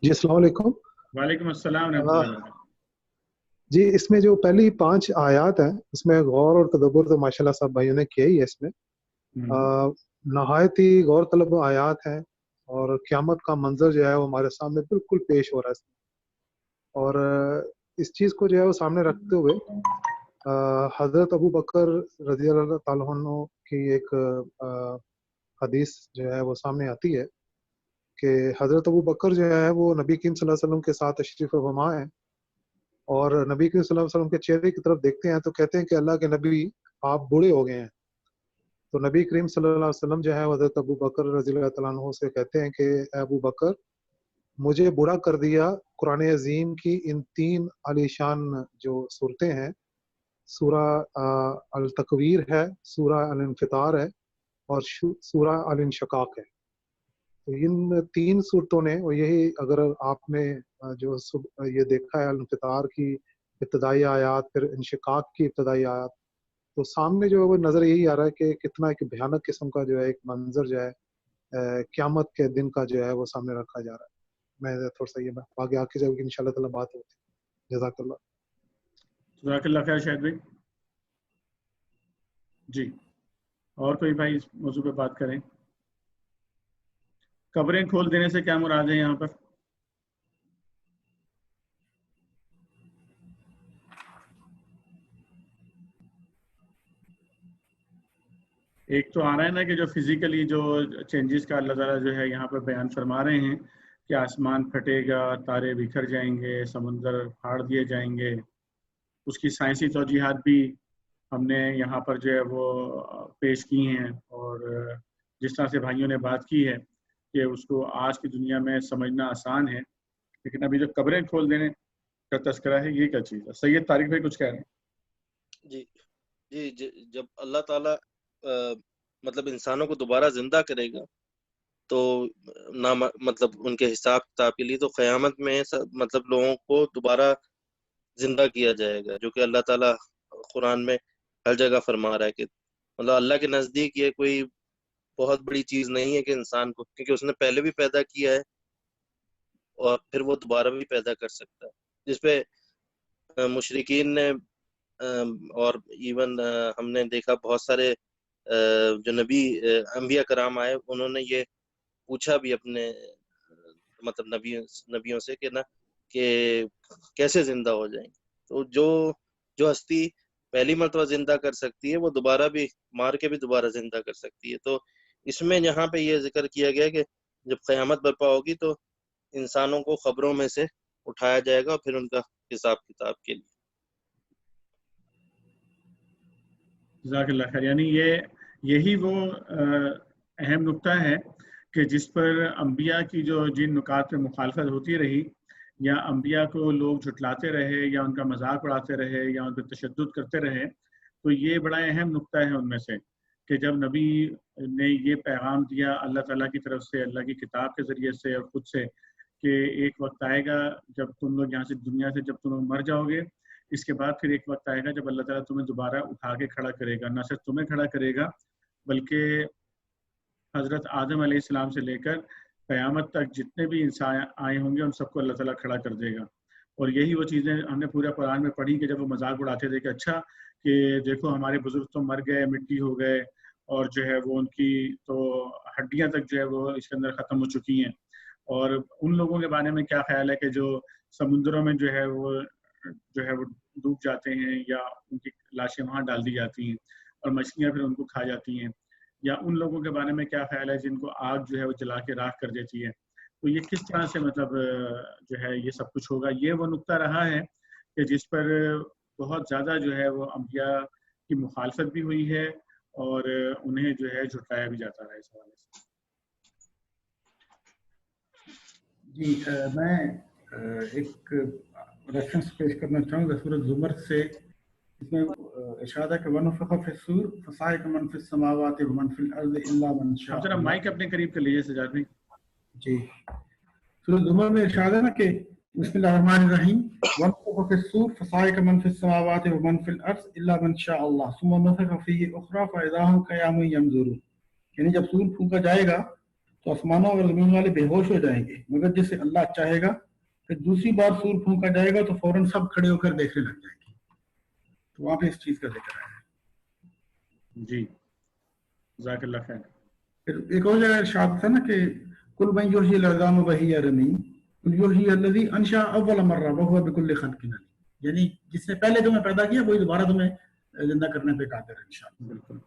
جی السلام علیکم. وعلیکم السلام ورحمۃ اللہ وبرکاتہ. جی اس میں جو پہلی 5 آیات ہیں اس میں غور اور تدبر تو ماشاءاللہ سب بھائیوں نے کیا ہی ہے. اس میں نہایت ہی غور طلب آیات ہیں اور قیامت کا منظر جو ہے وہ ہمارے سامنے بالکل پیش ہو رہا ہے. اور اس چیز کو جو ہے وہ سامنے رکھتے ہوئے حضرت ابو بکر رضی اللہ تعالیٰ عنہ کی ایک حدیث جو ہے وہ سامنے آتی ہے کہ حضرت ابو بکر جو ہے وہ نبی کریم صلی اللہ علیہ وسلم کے ساتھ تشریف فرما ہیں، اور نبی کریم صلی اللہ علیہ وسلم کے چہرے کی طرف دیکھتے ہیں تو کہتے ہیں کہ اللہ کے نبی آپ بوڑھے ہو گئے ہیں. تو نبی کریم صلی اللہ علیہ وسلم جو ہے حضرت ابو بکر رضی اللہ تعالیٰ عنہ سے کہتے ہیں کہ اے ابو بکر، مجھے بوڑھا کر دیا قرآن عظیم کی ان 3 عالی شان جو صورتیں ہیں، سورہ التکویر ہے، سورہ الانفطار ہے، اور سورہ الانشقاق ہے. تو ان 3 صورتوں نے، اور یہی اگر آپ نے جو یہ دیکھا ہے الانفطار کی ابتدائی آیات، پھر انشقاق کی ابتدائی آیات، تو سامنے جو ہے وہ نظر یہی آ رہا ہے کہ کتنا ایک بھیانک قسم کا جو ہے ایک منظر جو ہے قیامت کے دن کا جو ہے وہ سامنے رکھا جا رہا ہے. میں تھوڑا سا یہ آگے آ کے جب ان شاء اللہ تعالیٰ بات ہوتی ہے. جزاک اللہ. جزاک اللہ خیر شاہد بھائی. جی اور کوئی بھائی اس موضوع پہ بات کریں؟ قبریں کھول دینے سے کیا مراد ہے یہاں پر؟ ایک تو آ رہا ہے نا کہ جو فزیکلی جو چینجز کا اللہ تعالیٰ جو ہے یہاں پر بیان فرما رہے ہیں کہ آسمان پھٹے گا، تارے بکھر جائیں گے، سمندر پھاڑ دیے جائیں گے. اس کی سائنسی توجیحات بھی ہم نے یہاں پر جو ہے وہ پیش کی ہیں، اور جس طرح سے بھائیوں نے بات کی ہے کہ اس کو آج کی دنیا میں سمجھنا آسان ہے، لیکن ابھی جو قبریں کھول دینے کا تذکرہ ہے یہ کیا چیز ہے؟ سید طارق بھائی کچھ کہہ رہے ہیں. جی جب اللہ تعالیٰ مطلب انسانوں کو دوبارہ زندہ کرے گا تو مطلب ان کے حساب کتاب کے لیے تو قیامت میں مطلب لوگوں کو دوبارہ زندہ کیا جائے گا، جو کہ اللہ تعالیٰ قرآن میں ہر جگہ فرما رہا ہے کہ مطلب اللہ کے نزدیک یہ کوئی بہت بڑی چیز نہیں ہے کہ انسان کو، کیونکہ اس نے پہلے بھی پیدا کیا ہے اور پھر وہ دوبارہ بھی پیدا کر سکتا ہے. جس پہ مشرکین نے اور ایون ہم نے دیکھا بہت سارے جو انبیاء کرام آئے، انہوں نے یہ پوچھا بھی اپنے مطلب نبیوں سے کہ نا کہ کیسے زندہ ہو جائیں. تو جو ہستی پہلی مرتبہ زندہ کر سکتی ہے وہ دوبارہ بھی مار کے بھی دوبارہ زندہ کر سکتی ہے. تو اس میں یہاں پہ یہ ذکر کیا گیا کہ جب قیامت برپا ہوگی تو انسانوں کو قبروں میں سے اٹھایا جائے گا اور پھر ان کا حساب کتاب کے لیے. جزاک اللہ خیر. یعنی یہی وہ اہم نقطہ ہے کہ جس پر انبیاء کی جو جن نکات پہ مخالفت ہوتی رہی، یا انبیاء کو لوگ جھٹلاتے رہے یا ان کا مذاق اڑاتے رہے یا ان پہ تشدد کرتے رہے، تو یہ بڑا اہم نقطہ ہے ان میں سے کہ جب نبی نے یہ پیغام دیا اللہ تعالیٰ کی طرف سے، اللہ کی کتاب کے ذریعے سے اور خود سے، کہ ایک وقت آئے گا جب تم لوگ یہاں سے دنیا سے جب تم لوگ مر جاؤ گے، اس کے بعد پھر ایک وقت آئے گا جب اللہ تعالیٰ تمہیں دوبارہ اٹھا کے کھڑا کرے گا. نہ صرف تمہیں کھڑا کرے گا بلکہ حضرت آدم علیہ السلام سے لے کر قیامت تک جتنے بھی انسان آئے ہوں گے ان سب کو اللہ تعالیٰ کھڑا کر دے گا. اور یہی وہ چیزیں ہم نے پورے قرآن میں پڑھی کہ جب وہ مذاق اڑاتے تھے کہ اچھا کہ دیکھو ہمارے بزرگ تو مر گئے، مٹی ہو گئے، اور جو ہے وہ ان کی تو ہڈیاں تک جو ہے وہ اس کے اندر ختم ہو چکی ہیں، اور ان لوگوں کے بارے میں کیا خیال ہے کہ جو سمندروں میں جو ہے وہ ڈوب جاتے ہیں یا ان کی لاشیں وہاں ڈال دی جاتی ہیں اور مچھلیاں پھر ان کو کھا جاتی ہیں، یا ان لوگوں کے بارے میں کیا خیال ہے جن کو آگ جو ہے وہ جلا کے راکھ کر دیتی ہے. تو یہ کس طرح سے مطلب جو ہے یہ سب کچھ ہوگا. یہ وہ نقطہ رہا ہے کہ جس پر بہت زیادہ جو ہے وہ انبیاء کی مخالفت بھی ہوئی ہے اور انہیں جو ہے جھٹلایا بھی جاتا رہا اس حوالے سے. جی میں ایک ریفرنس پیش کرنا چاہوں گا سورۃ زمر سے. اس میں ارشاد ہے کہ وَنُفِخَ فِي الصُّورِ فَصَعِقَ مَن فِي السَّمَاوَاتِ وَمَن فِي الْأَرْضِ إِلَّا مَن شَاءَ آپ ذرا مائک اپنے قریب کر لیجیے سجاد بھائی. جی سورۃ زمر میں ارشاد ہے نا کہ بسم اللہ الرحمن الرحیم وَنُفِخَ فِي الصُّورِ فَصَعِقَ مَن فِي السَّمَاوَاتِ وَمَن فِي الْأَرْضِ إِلَّا مَن شَاءَ اللَّهُ ثُمَّ نُفِخَ فِيهِ أُخْرَى فَإِذَا هُمْ قِيَامٌ يَنظُرُونَ. یعنی جب سور پھونکا جائے گا تو آسمانوں اور زمین والے بے ہوش ہو جائیں گے مگر جسے اللہ چاہے گا. پھر دوسری بار سور پھونکا جائے گا تو فوراً سب کھڑے ہو کر دیکھنے لگ جائیں گے. تو وہاں پہ اس چیز کا ذکر ہے. جی جزاک اللہ خیر. پھر ایک اور جگہ ارشاد تھا نا کہ کل من یحیی العظام وہی رمیم قل یحیی الذی انشأ اول مرہ وہو بکل خلق علیم. یعنی جس نے پہلے تمہیں پیدا کیا وہی دوبارہ تمہیں زندہ کرنے پہ قادر ہے انشاءاللہ. بالکل.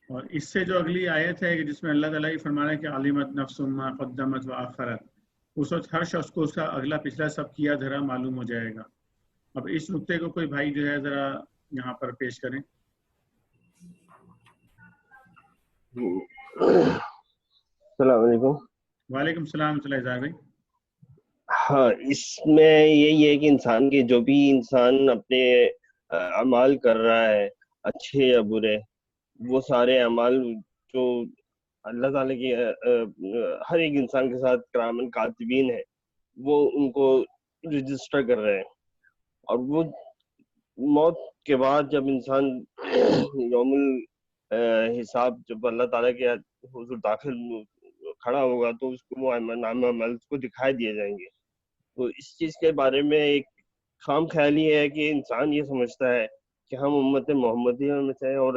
اور اس سے جو اگلی آیت ہے کہ جس میں اللہ تعالیٰ یہ فرما رہا ہے کہ عالمت نفس ما قدمت و آخرت، اس وقت ہر شخص کو اس کا اگلا پچھلا سب کیا دھرا معلوم ہو جائے گا. اب اس نقطے کو کوئی بھائی جو ہے ذرا یہاں پر پیش کریں. السلام علیکم. وعلیکم السلام ورحمۃ اللہ اظہار بھائی. ہاں، اس میں یہی ہے کہ انسان کے جو بھی انسان اپنے اعمال کر رہا ہے اچھے یا برے، وہ سارے اعمال جو اللہ تعالیٰ کی ہر ایک انسان کے ساتھ کرامن کاتبین ہے، وہ ان کو رجسٹر کر رہے ہیں. اور وہ موت کے بعد جب انسان یوم الحساب جب اللہ تعالیٰ کے حضور داخل کھڑا ہوگا تو اس کو وہ نام عمل کو دکھائی دیے جائیں گے. تو اس چیز کے بارے میں ایک خام خیالی ہے کہ انسان یہ سمجھتا ہے کہ ہم امت محمدیہ میں سے، اور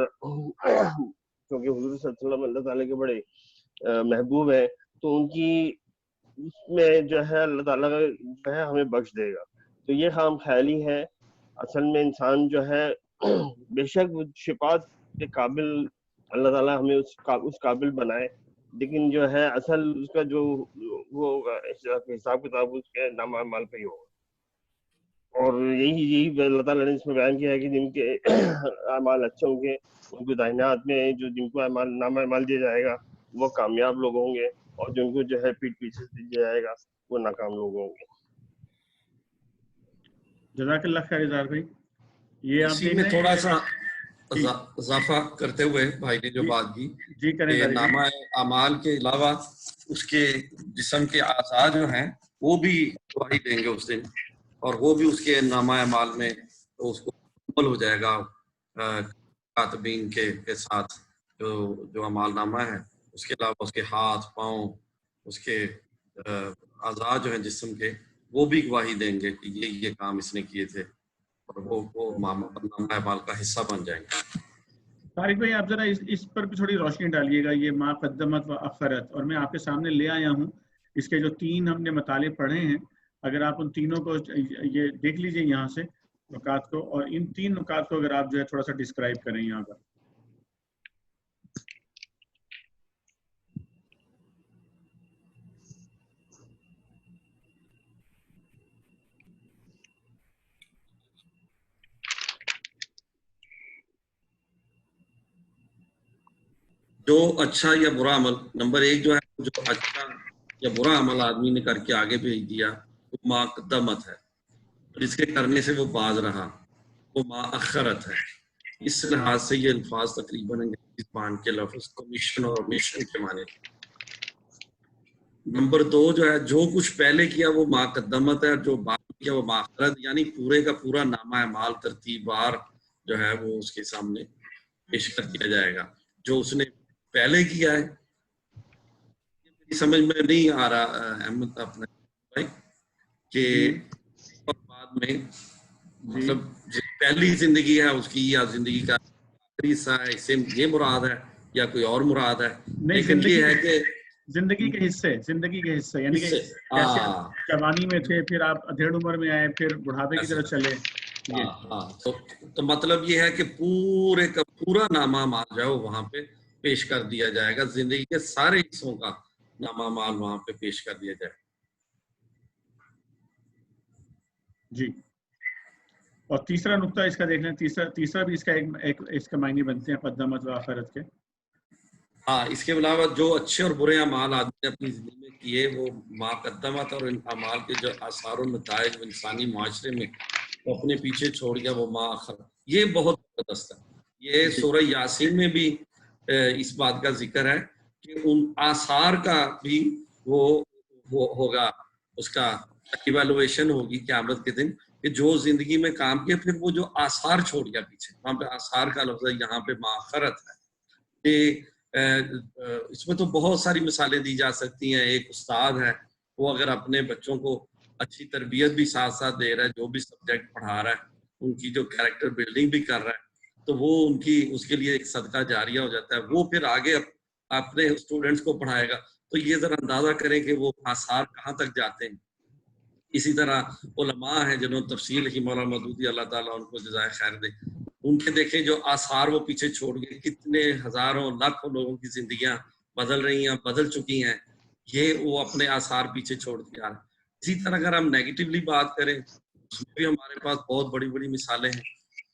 کیونکہ حضور صلی اللہ علیہ وسلم اللہ تعالیٰ کے بڑے محبوب ہیں، تو ان کی اس میں جو ہے اللہ تعالیٰ کا جو ہے ہمیں بخش دے گا. تو یہ خام خیالی ہے. اصل میں انسان جو ہے بے شک شفاعت کے قابل اللہ تعالیٰ ہمیں اس قابل بنائے، لیکن جو ہے اصل اس کا جو وہ ہوگا حساب کتاب اس کے نام اعمال پہ ہی ہوگا. اور یہی اللہ تعالیٰ نے اس میں بیان کیا ہے کہ جن کے اعمال اچھے ہوں گے ان کو داہنے ہاتھ میں جن کو نام اعمال دیا جائے گا وہ کامیاب لوگ ہوں گے، اور جن کو جو ہے پیٹ پیچھے سے دیا جائے گا وہ ناکام لوگ ہوں گے. جزاک اللہ خیر اظہار بھائی. یہ آپ اسی میں تھوڑا سا اضافہ کرتے ہوئے بھائی نے جو بات کی کہ نامہ اعمال کے علاوہ اس کے جسم کے اعضاء جو ہیں وہ بھی گواہی دیں گے اس دن، اور وہ بھی اس کے نامہ اعمال میں اس کو عمل ہو جائے گا کاتبین کے ساتھ جو اعمال نامہ ہے. اس کے علاوہ اس کے ہاتھ پاؤں اس کے اعضاء جو ہیں جسم کے وہ بھی گواہی دیں گے کہ یہ کام اس نے کیے تھے، اور وہ نامہ اعمال کا حصہ بن جائیں گے. طارق بھائی آپ ذرا اس پر بھی تھوڑی روشنی ڈالیے گا. یہ ما قدمت و اخرت، اور میں آپ کے سامنے لے آیا ہوں اس کے جو 3 ہم نے مطالب پڑھے ہیں. اگر آپ ان تینوں کو یہ دیکھ لیجئے یہاں سے نکات کو، اور ان 3 نکات کو اگر آپ جو ہے تھوڑا سا ڈسکرائب کریں یہاں پر. جو اچھا یا برا عمل، نمبر 1 جو ہے جو اچھا یا برا عمل آدمی نے کر کے آگے بھیج دیا وہ ما قدمت ہے، اور اس کے کرنے سے وہ باز رہا وہ ما اخرت ہے. اس لحاظ سے یہ الفاظ تقریباً انگریزی زبان کے لفظ کمیشن اور میشن کے معنی. نمبر 2 جو ہے جو کچھ پہلے کیا وہ ما قدمت ہے، اور جو بعد کیا وہ ما اخرت، یعنی پورے کا پورا نامہ اعمال ترتیب وار جو ہے وہ اس کے سامنے پیش کر دیا جائے گا. جو اس نے پہلے کیا ہے میری سمجھ میں نہیں آ رہا احمد اپنے بھائی کہ بعد میں مطلب پہلی زندگی ہے اس کی یا زندگی کا آخری حصہ ہے، اس سے یہ مراد ہے یا کوئی اور مراد ہے؟ لیکن یہ ہے کہ زندگی کے حصے یعنی کہ جیسے جوانی میں تھے، پھر آپ ادھیڑ عمر میں آئے، پھر بڑھاپے کی طرف چلے. تو مطلب یہ ہے کہ پورے کا پورا نامہ اعمال جو ہے وہاں پہ پیش کر دیا جائے گا، زندگی کے سارے حصوں کا نامہ اعمال وہاں پہ پیش کر دیا جائے گا. جی. اور تیسرا نقطہ اس کا دیکھ لیں. تیسرا بھی اس کا معنی بنتے ہیں قدمت و آخرت کے. ہاں، اس کے علاوہ جو اچھے اور برے اعمال آدمی نے اپنی زندگی میں کیے وہ ما قدمت، اور ان اعمال کے جو آثار و نتائج انسانی معاشرے میں وہ اپنے پیچھے چھوڑ گیا وہ ما اخرت. یہ بہت زبردست ہے. یہ سورہ یاسین میں بھی اس بات کا ذکر ہے کہ ان آثار کا بھی وہ ہوگا، اس کا ایویلویشن ہوگی قیامت کے دن کہ جو زندگی میں کام کیا پھر وہ جو آثار چھوڑ گیا پیچھے. وہاں پہ آثار کا لفظ ہے، یہاں پہ ما اخرت ہے. کہ اس میں تو بہت ساری مثالیں دی جا سکتی ہیں. ایک استاد ہے، وہ اگر اپنے بچوں کو اچھی تربیت بھی ساتھ ساتھ دے رہا ہے، جو بھی سبجیکٹ پڑھا رہا ہے ان کی جو کریکٹر بلڈنگ بھی کر رہا ہے، تو وہ اس کے لیے ایک صدقہ جاریہ ہو جاتا ہے. وہ پھر آگے اپنے اسٹوڈنٹس کو پڑھائے گا. تو یہ ذرا اندازہ کریں کہ وہ آثار کہاں تک جاتے ہیں. اسی طرح علماء ہیں جنہوں نے تفسیر لکھی، مولانا مودودی اللہ تعالیٰ ان کو جزائے خیر دے، ان کے دیکھیں جو آثار وہ پیچھے چھوڑ گئے, کتنے ہزاروں لاکھوں لوگوں کی زندگیاں بدل رہی ہیں, بدل چکی ہیں, یہ وہ اپنے آثار پیچھے چھوڑ کے آ رہے ہیں. اسی طرح اگر ہم نیگیٹولی بات کریں اس میں بھی ہمارے پاس بہت بڑی بڑی مثالیں ہیں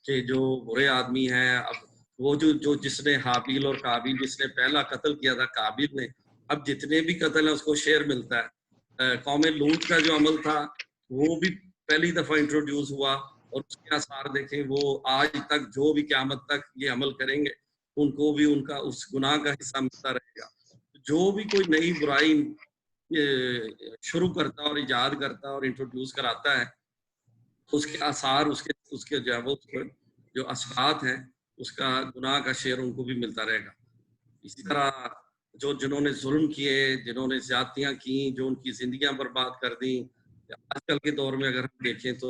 کہ جو برے آدمی ہیں, اب وہ جو جس نے حابیل اور قابیل, جس نے پہلا قتل کیا تھا قابیل نے, اب جتنے بھی قتل ہیں اس کو شیئر ملتا ہے. قوم لوط کا جو عمل تھا وہ بھی پہلی دفعہ انٹروڈیوس ہوا اور اس کے آثار دیکھیں, وہ آج تک جو بھی قیامت تک یہ عمل کریں گے ان کو بھی ان کا اس گناہ کا حصہ ملتا رہے گا. جو بھی کوئی نئی برائی شروع کرتا اور ایجاد کرتا اور انٹروڈیوس کراتا ہے اس کے آثار, اس کے جو اثرات ہیں اس کا گناہ کا شیئر ان کو بھی ملتا رہے گا. اسی طرح جنہوں نے ظلم کیے, جنہوں نے زیادتیاں کی, جو ان کی زندگیاں برباد کر دیں, آج کل کے دور میں اگر ہم دیکھیں تو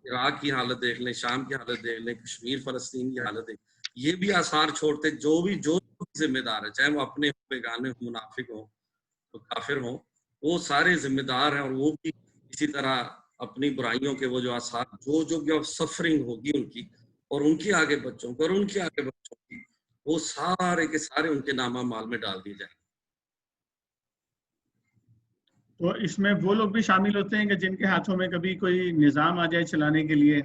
عراق کی حالت دیکھ لیں, شام کی حالت دیکھ لیں, کشمیر فلسطین کی حالت دیکھ, یہ بھی آثار چھوڑتے جو ذمہ دار ہے, چاہے وہ اپنے بیگانے ہوں, منافق ہوں, تو کافر ہوں, وہ سارے ذمہ دار ہیں. اور وہ بھی اسی طرح اپنی برائیوں کے وہ جو آثار جو سفرنگ ہوگی ان کی اور ان کے آگے بچوں کو اور ان کے آگے بچوں کی, وہ سارے کے سارے ان کے نامہ مال میں ڈال دیے جائیں. تو اس میں وہ لوگ بھی شامل ہوتے ہیں کہ جن کے ہاتھوں میں کبھی کوئی نظام آ جائے چلانے کے لیے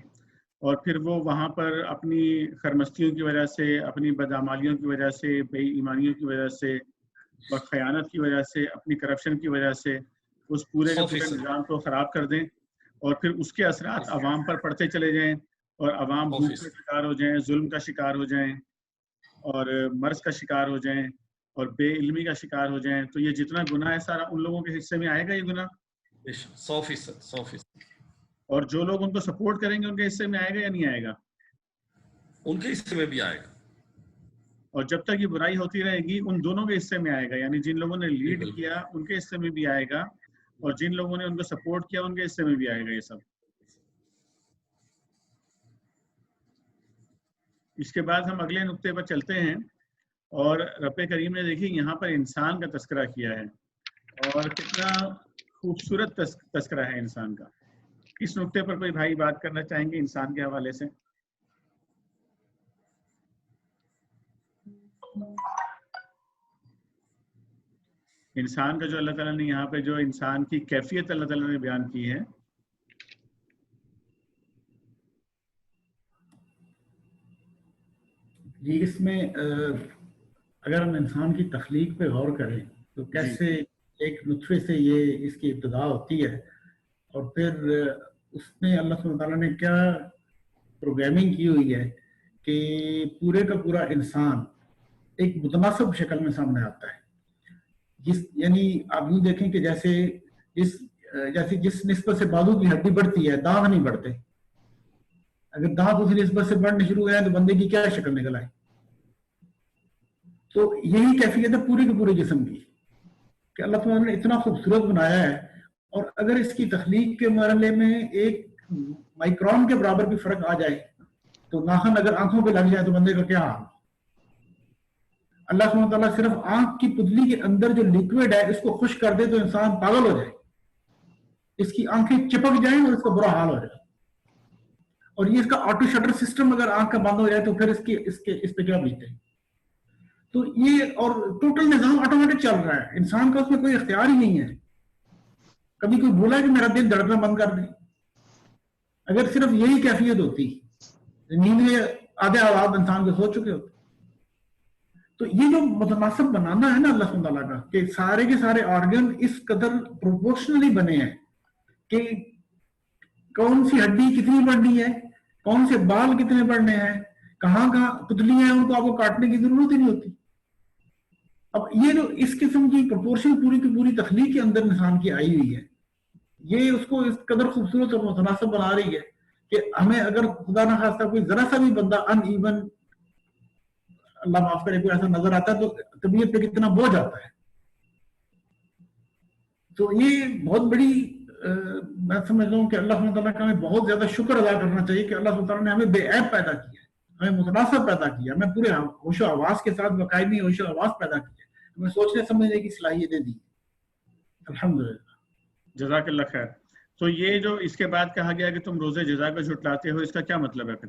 اور پھر وہ وہاں پر اپنی خرمستیوں کی وجہ سے, اپنی بدعمالیوں کی وجہ سے, بے ایمانیوں کی وجہ سے, خیانت کی وجہ سے, اپنی کرپشن کی وجہ سے اس پورے کے پورے نظام کو خراب کر دیں اور پھر اس کے اثرات عوام پر پڑتے چلے جائیں اور عوام بھوک کا شکار ہو جائیں, ظلم کا شکار ہو جائیں اور مرض کا شکار ہو جائیں اور بے علمی کا شکار ہو جائیں. تو یہ جتنا گناہ ہے سارا ان لوگوں کے حصے میں آئے گا, یہ گناہ 100%. اور جو لوگ ان کو سپورٹ کریں گے ان کے حصے میں آئے گا یا نہیں آئے گا؟ ان کے حصے میں بھی آئے گا. اور جب تک یہ برائی ہوتی رہے گی ان دونوں کے حصے میں آئے گا, یعنی جن لوگوں نے لیڈ کیا ان کے حصے میں بھی آئے گا اور جن لوگوں نے ان کو سپورٹ کیا ان کے حصے میں بھی آئے گا یہ سب. اس کے بعد ہم اگلے نقطے پر چلتے ہیں اور رب کریم نے دیکھی یہاں پر انسان کا تذکرہ کیا ہے اور کتنا خوبصورت تذکرہ ہے انسان کا. اس نقطے پر کوئی بھائی بات کرنا چاہیں گے انسان کے حوالے سے؟ انسان کا جو اللہ تعالیٰ نے یہاں پہ جو انسان کی کیفیت اللہ تعالیٰ نے بیان کی ہے, جی اس میں اگر ہم انسان کی تخلیق پہ غور کریں تو کیسے ایک نطفے سے یہ اس کی ابتدا ہوتی ہے اور پھر اس میں اللہ سبحانہ تعالیٰ نے کیا پروگرامنگ کی ہوئی ہے کہ پورے کا پورا انسان ایک متناسب شکل میں سامنے آتا ہے. یعنی آپ یوں دیکھیں کہ جیسے جس نسبت سے بازو کی ہڈی بڑھتی ہے دانت نہیں بڑھتے, اگر دانت اسی نسبت سے بڑھنے شروع ہو جائے تو بندے کی کیا شکل نکل آئے. تو یہی کیفیت ہے پورے کے پورے جسم کی کہ اللہ تعالیٰ نے اتنا خوبصورت بنایا ہے. اور اگر اس کی تخلیق کے مرحلے میں ایک مائکرون کے برابر بھی فرق آ جائے تو ناخن اگر آنکھوں پہ لگ جائے تو بندے کا کیا حال. اللہ سبحانہ تعالیٰ صرف آنکھ کی پتلی کے اندر جو لیکوڈ ہے اس کو خشک کر دے تو انسان پاگل ہو جائے, اس کی آنکھیں چپک جائیں اور اس کا برا حال ہو جائے. اور یہ اس کا آٹو شٹر سسٹم اگر آنکھ کا بند ہو جائے تو پھر اس پہ کیا بیتے. تو یہ اور ٹوٹل نظام آٹومیٹک چل رہا ہے, انسان کا اس میں کوئی اختیار ہی نہیں ہے. کبھی کوئی بولا کہ میرا دل دھڑکنا بند کر دے. اگر صرف یہی کیفیت ہوتی, نیند میں آدھے آواز انسان کو سو چکے ہوتے. تو یہ جو متناسب بنانا ہے نا اللہ سبحانہ تعالیٰ کا کہ سارے کے سارے آرگن اس قدر پروپورشنلی بنے ہیں کہ کون سی ہڈی کتنی بڑھنی ہے, کون سے بال کتنے بڑھنے ہیں, کہاں پتلی ہیں ان کو آپ کو کاٹنے کی ضرورت ہی نہیں ہوتی. اب یہ جو اس قسم کی پروپورشن پوری کی پوری تخلیق کے اندر انسان کی آئی ہوئی ہے, یہ اس کو اس قدر خوبصورت اور متناسب بنا رہی ہے کہ ہمیں اگر خدا نہ خواستہ کوئی ذرا سا بھی بندہ ان ایون, اللہ معاف کرے, کوئی ایسا نظر آتا ہے تو طبیعت پہ کتنا بوجھ آتا ہے. تو یہ بہت بڑی میں سمجھتا ہوں کہ اللہ سبحانہ تعالیٰ کا ہمیں بہت زیادہ شکر ادا کرنا چاہیے کہ اللہ سبحانہ تعالیٰ نے ہمیں بے عیب پیدا کیا ہے, ہمیں متناسب پیدا کیا, ہمیں پورے ہوش و حواس کے ساتھ باقاعدگی ہوش و حواس پیدا کیا, ہمیں سوچنے سمجھنے کی صلاحیتیں دی. الحمدللہ. جزاک اللہ خیر. تو یہ جو اس کے بعد کہا گیا کہ تم روزے جزا کو جھٹلاتے ہو, اس کا کیا مطلب ہے پھر؟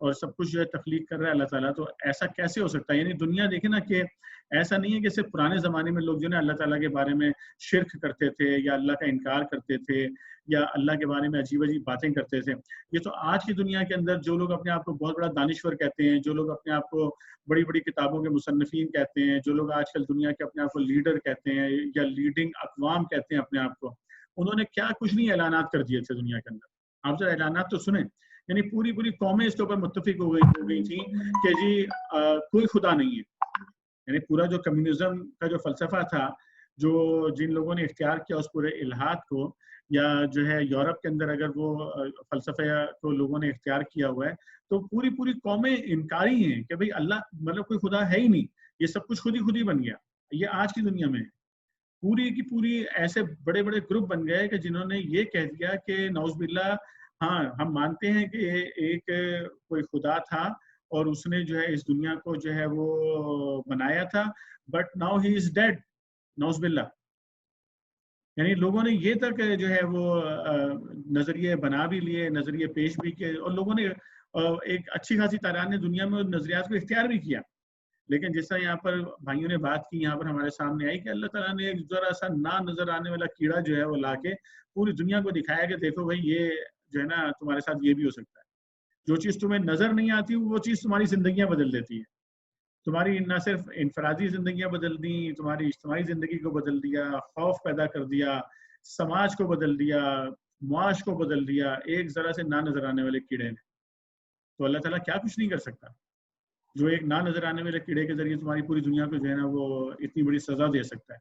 اور سب کچھ جو ہے تخلیق کر رہا ہے اللہ تعالیٰ، تو ایسا کیسے ہو سکتا ہے؟ یعنی دنیا دیکھیں نا کہ ایسا نہیں ہے کہ صرف پرانے زمانے میں لوگ جو ہے نا اللہ تعالیٰ کے بارے میں شرک کرتے تھے یا اللہ کا انکار کرتے تھے یا اللہ کے بارے میں عجیب عجیب باتیں کرتے تھے. یہ تو آج کی دنیا کے اندر جو لوگ اپنے آپ کو بہت بڑا دانشور کہتے ہیں، جو لوگ اپنے آپ کو بڑی بڑی کتابوں کے مصنفین کہتے ہیں، جو لوگ آج کل دنیا کے اپنے آپ کو لیڈر کہتے ہیں یا لیڈنگ اقوام کہتے ہیں اپنے آپ کو، انہوں نے کیا کچھ نہیں اعلانات کر دیے تھے دنیا کے اندر. آپ ذرا اعلانات تو سنیں. یعنی پوری قومیں اس کے اوپر متفق ہو گئی تھیں کہ جی کوئی خدا نہیں ہے. یعنی پورا جو کمیونزم کا جو فلسفہ تھا، جو جن لوگوں نے اختیار کیا اس پورے الحاد کو، یا جو ہے یورپ کے اندر اگر وہ فلسفہ کو لوگوں نے اختیار کیا ہوا ہے، تو پوری قومیں انکاری ہیں کہ بھئی اللہ مطلب کوئی خدا ہے ہی نہیں، یہ سب کچھ خود ہی بن گیا. یہ آج کی دنیا میں پوری کی پوری ایسے بڑے بڑے گروپ بن گئے کہ جنہوں نے یہ کہہ دیا کہ نعوذ باللہ ہاں ہم مانتے ہیں کہ ایک کوئی خدا تھا اور اس نے جو ہے اس دنیا کو جو ہے وہ بنایا تھا، but now he is dead, نعوذ باللہ. یعنی لوگوں نے یہ تک جو ہے وہ نظریے بنا بھی لیے، نظریے پیش بھی کیے، اور لوگوں نے ایک اچھی خاصی تعداد نے دنیا میں نظریات کو اختیار بھی کیا. لیکن جیسا یہاں پر بھائیوں نے بات کی، یہاں پر ہمارے سامنے آئی کہ اللہ تعالیٰ نے ایک ذرا سا نہ نظر آنے والا کیڑا جو ہے وہ لا کے پوری دنیا کو دکھایا کہ دیکھو بھائی یہ جو ہے نا تمہارے ساتھ یہ بھی ہو سکتا ہے. جو چیز تمہیں نظر نہیں آتی وہ چیز تمہاری زندگیاں بدل دیتی ہے. تمہاری نہ صرف انفرادی زندگیاں بدل دیں، تمہاری اجتماعی زندگی کو بدل دیا، خوف پیدا کر دیا، سماج کو بدل دیا، معاش کو بدل دیا ایک ذرا سے نہ نظر آنے والے کیڑے نے. تو اللہ تعالیٰ کیا کچھ نہیں کر سکتا جو ایک نہ نظر آنے والے کیڑے کے ذریعے تمہاری پوری دنیا کو جو ہے نا وہ اتنی بڑی سزا دے سکتا ہے.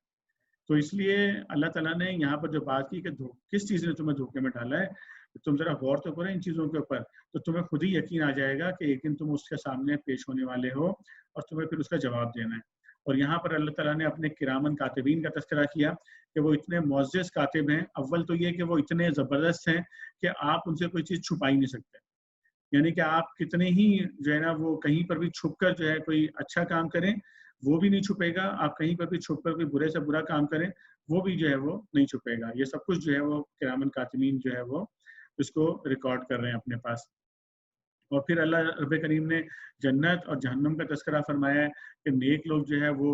تو اس لیے اللہ تعالیٰ نے یہاں پر جو بات کی کہ کس چیز نے تمہیں دھوکے میں ڈالا ہے، تم ذرا غور تو کرو ان چیزوں کے اوپر، تو تمہیں خود ہی یقین آ جائے گا کہ ایک دن تم اس کے سامنے پیش ہونے والے ہو اور تمہیں پھر اس کا جواب دینا ہے. اور یہاں پر اللہ تعالیٰ نے اپنے کرامن کاتبین کا تذکرہ کیا کہ وہ اتنے معزز کاتب ہیں. اول تو یہ کہ وہ اتنے زبردست ہیں کہ آپ ان سے کوئی چیز چھپا ہی نہیں سکتے. یعنی کہ آپ کتنے ہی جو ہے نا وہ کہیں پر بھی چھپ کر جو ہے کوئی اچھا کام کریں وہ بھی نہیں چھپے گا، آپ کہیں پر بھی چھپ کر کوئی برے سے برا کام کریں وہ بھی جو ہے وہ نہیں چھپے گا. یہ سب کچھ جو ہے وہ کرامن کاتبین جو ہے وہ اس کو ریکارڈ کر رہے ہیں اپنے پاس. اور پھر اللہ رب کریم نے جنت اور جہنم کا تذکرہ فرمایا ہے کہ نیک لوگ جو ہے وہ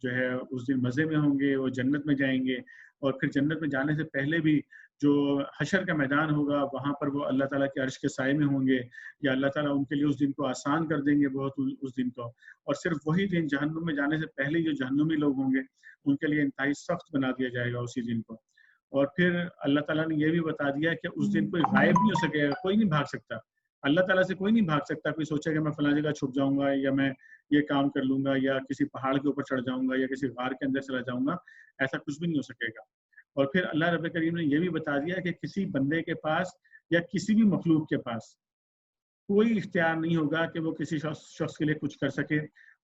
جو ہے اس دن مزے میں ہوں گے، وہ جنت میں جائیں گے. اور پھر جنت میں جانے سے پہلے بھی جو حشر کا میدان ہوگا وہاں پر وہ اللہ تعالیٰ کے عرش کے سائے میں ہوں گے، یا اللہ تعالیٰ ان کے لیے اس دن کو آسان کر دیں گے بہت اس دن کو. اور صرف وہی دن جہنم میں جانے سے پہلے جو جہنمی لوگ ہوں گے ان کے لیے انتہائی سخت بنا دیا جائے گا اسی دن کو. اور پھر اللہ تعالیٰ نے یہ بھی بتا دیا کہ اس دن کوئی غائب نہیں ہو سکے گا، کوئی نہیں بھاگ سکتا. اللہ تعالیٰ سے کوئی نہیں بھاگ سکتا. کوئی سوچے کہ میں فلاں جگہ چھپ جاؤں گا یا میں یہ کام کر لوں گا یا کسی پہاڑ کے اوپر چڑھ جاؤں گا یا کسی غار کے اندر چلا جاؤں گا، ایسا کچھ بھی نہیں ہو سکے گا. اور پھر اللہ رب کریم نے یہ بھی بتا دیا کہ کسی بندے کے پاس یا کسی بھی مخلوق کے پاس کوئی اختیار نہیں ہوگا کہ وہ کسی شخص کے لیے کچھ کر سکے.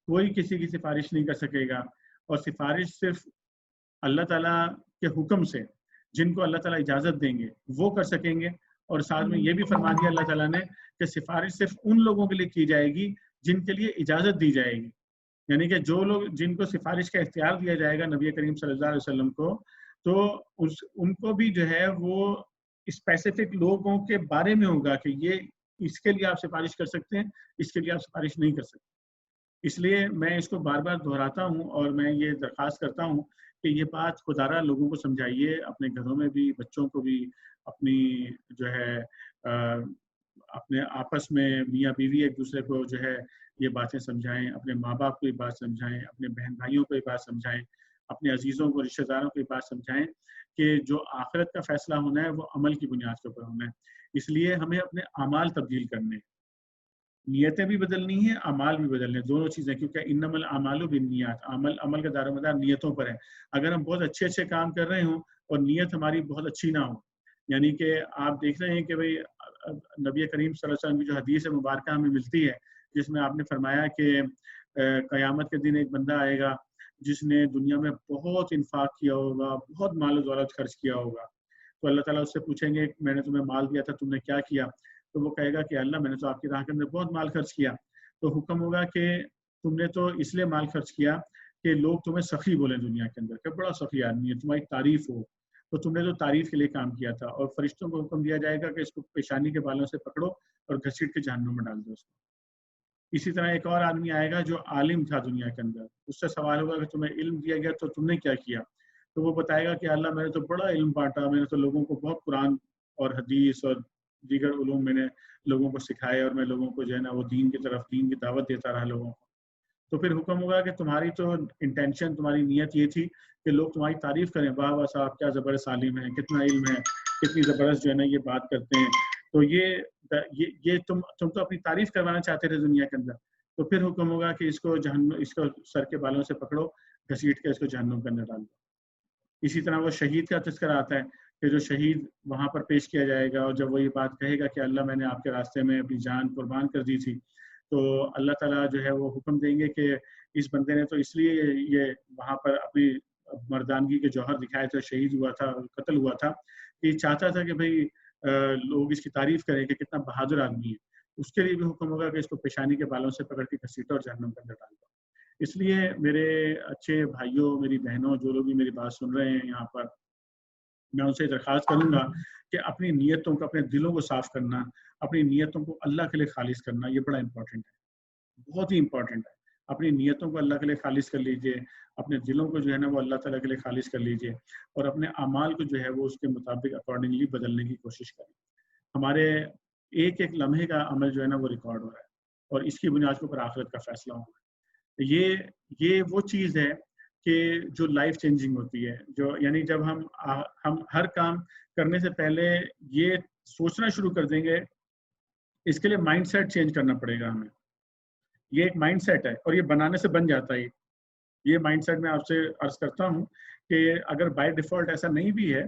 کوئی کسی کی سفارش نہیں کر سکے گا، اور سفارش صرف اللہ تعالیٰ کے حکم سے جن کو اللہ تعالیٰ اجازت دیں گے وہ کر سکیں گے. اور ساتھ میں یہ بھی فرما دیا اللہ تعالیٰ نے کہ سفارش صرف ان لوگوں کے لیے کی جائے گی جن کے لیے اجازت دی جائے گی. یعنی کہ جو لوگ جن کو سفارش کا اختیار دیا جائے گا نبی کریم صلی اللہ علیہ وسلم کو، تو ان کو بھی جو ہے وہ اسپیسیفک لوگوں کے بارے میں ہوگا کہ یہ اس کے لیے آپ سفارش کر سکتے ہیں، اس کے لیے آپ سفارش نہیں کر سکتے. اس لیے میں اس کو بار بار دہراتا ہوں اور میں یہ درخواست کرتا ہوں کہ یہ بات خدا را لوگوں کو سمجھائیے، اپنے گھروں میں بھی، بچوں کو بھی، اپنی جو ہے اپنے آپس میں میاں بیوی ایک دوسرے کو جو ہے یہ باتیں سمجھائیں، اپنے ماں باپ کو یہ بات سمجھائیں، اپنے بہن بھائیوں کو یہ بات سمجھائیں، اپنے عزیزوں کو، رشتہ داروں کو یہ بات سمجھائیں کہ جو آخرت کا فیصلہ ہونا ہے وہ عمل کی بنیاد کے اوپر ہونا ہے. اس لیے ہمیں اپنے اعمال تبدیل کرنے، نیتیں بھی بدلنی ہیں، اعمال بھی بدلنے، دونوں چیزیں، کیونکہ انما الاعمال بالنیات، عمل کا دار و مدار نیتوں پر ہے. اگر ہم بہت اچھے کام کر رہے ہوں اور نیت ہماری بہت اچھی نہ ہو، یعنی کہ آپ دیکھ رہے ہیں کہ بھئی نبی کریم صلی اللہ علیہ وسلم کی جو حدیث مبارکہ ہمیں ملتی ہے جس میں آپ نے فرمایا کہ قیامت کے دن ایک بندہ آئے گا جس نے دنیا میں بہت انفاق کیا ہوگا، بہت مال و دولت خرچ کیا ہوگا. تو اللہ تعالیٰ اس سے پوچھیں گے میں نے تمہیں مال دیا تھا تم نے کیا کیا؟ تو وہ کہے گا کہ اللہ میں نے تو آپ کی راہ کے اندر بہت مال خرچ کیا. تو حکم ہوگا کہ تم نے تو اس لیے مال خرچ کیا کہ لوگ تمہیں سخی بولیں دنیا کے اندر کہ بڑا سخی آدمی ہے، تمہاری تعریف ہو. تو تم نے تو تعریف کے لیے کام کیا تھا. اور فرشتوں کو حکم دیا جائے گا کہ اس کو پیشانی کے بالوں سے پکڑو اور گھسیٹ کے جہنم میں ڈال دو اس کو. اسی طرح ایک اور آدمی آئے گا جو عالم تھا دنیا کے اندر, اس سے سوال ہوگا کہ تمہیں علم دیا گیا تو تم نے کیا کیا؟ تو وہ بتائے گا کہ اللہ میں نے تو بڑا علم بانٹا, میں نے تو لوگوں کو بہت قرآن اور حدیث اور دیگر علوم میں نے لوگوں کو سکھائے, اور میں لوگوں کو جو ہے نا وہ دین کی طرف, دین کی دعوت دیتا رہا لوگوں کو. تو پھر حکم ہوگا کہ تمہاری تو انٹینشن, تمہاری نیت یہ تھی کہ لوگ تمہاری تعریف کریں, واہ واہ صاحب کیا زبردست عالم ہے, کتنا علم ہے, کتنی زبردست جو ہے نا یہ بات کرتے ہیں. تو یہ تم تو اپنی تعریف کروانا چاہتے تھے دنیا کے اندر. تو پھر حکم ہوگا کہ اس کو جہنم, اس کو سر کے بالوں سے پکڑو, گھسیٹ کے اس کو جہنم کے اندر ڈال دو. اسی طرح وہ شہید کا تذکرہ آتا ہے کہ جو شہید وہاں پر پیش کیا جائے گا, اور جب وہ یہ بات کہے گا کہ اللہ میں نے آپ کے راستے میں اپنی جان قربان کر دی تھی, تو اللہ تعالیٰ جو ہے وہ حکم دیں گے کہ اس بندے نے تو اس لیے یہ وہاں پر اپنی مردانگی کے جوہر دکھائے تھے, شہید ہوا تھا, قتل ہوا تھا, کہ چاہتا تھا کہ بھئی لوگ اس کی تعریف کریں کہ کتنا بہادر آدمی ہے. اس کے لیے بھی حکم ہوگا کہ اس کو پیشانی کے بالوں سے پکڑ کے گھسیٹو اور جہنم کے اندر ڈال دو. اس لیے میرے اچھے بھائیوں, میری بہنوں, جو لوگ بھی میری بات سن رہے ہیں یہاں پر, میں ان سے درخواست کروں گا کہ اپنی نیتوں کو, اپنے دلوں کو صاف کرنا, اپنی نیتوں کو اللہ کے لیے خالص کرنا, یہ بڑا امپورٹنٹ ہے, بہت ہی امپورٹنٹ ہے. اپنی نیتوں کو اللہ کے لیے خالص کر لیجئے, اپنے دلوں کو جو ہے نا وہ اللہ تعالیٰ کے لیے خالص کر لیجئے, اور اپنے اعمال کو جو ہے وہ اس کے مطابق اکارڈنگلی بدلنے کی کوشش کریں. ہمارے ایک ایک لمحے کا عمل جو ہے نا وہ ریکارڈ ہو رہا ہے, اور اس کی بنیاد کے اوپر آخرت کا فیصلہ ہو رہا ہے. یہ وہ چیز ہے کہ جو لائف چینجنگ ہوتی ہے, جو یعنی جب ہم ہر کام کرنے سے پہلے یہ سوچنا شروع کر دیں گے, اس کے لیے مائنڈ سیٹ چینج کرنا پڑے گا ہمیں. یہ ایک مائنڈ سیٹ ہے, اور یہ بنانے سے بن جاتا ہے. یہ مائنڈ سیٹ میں آپ سے عرض کرتا ہوں کہ اگر بائی ڈیفالٹ ایسا نہیں بھی ہے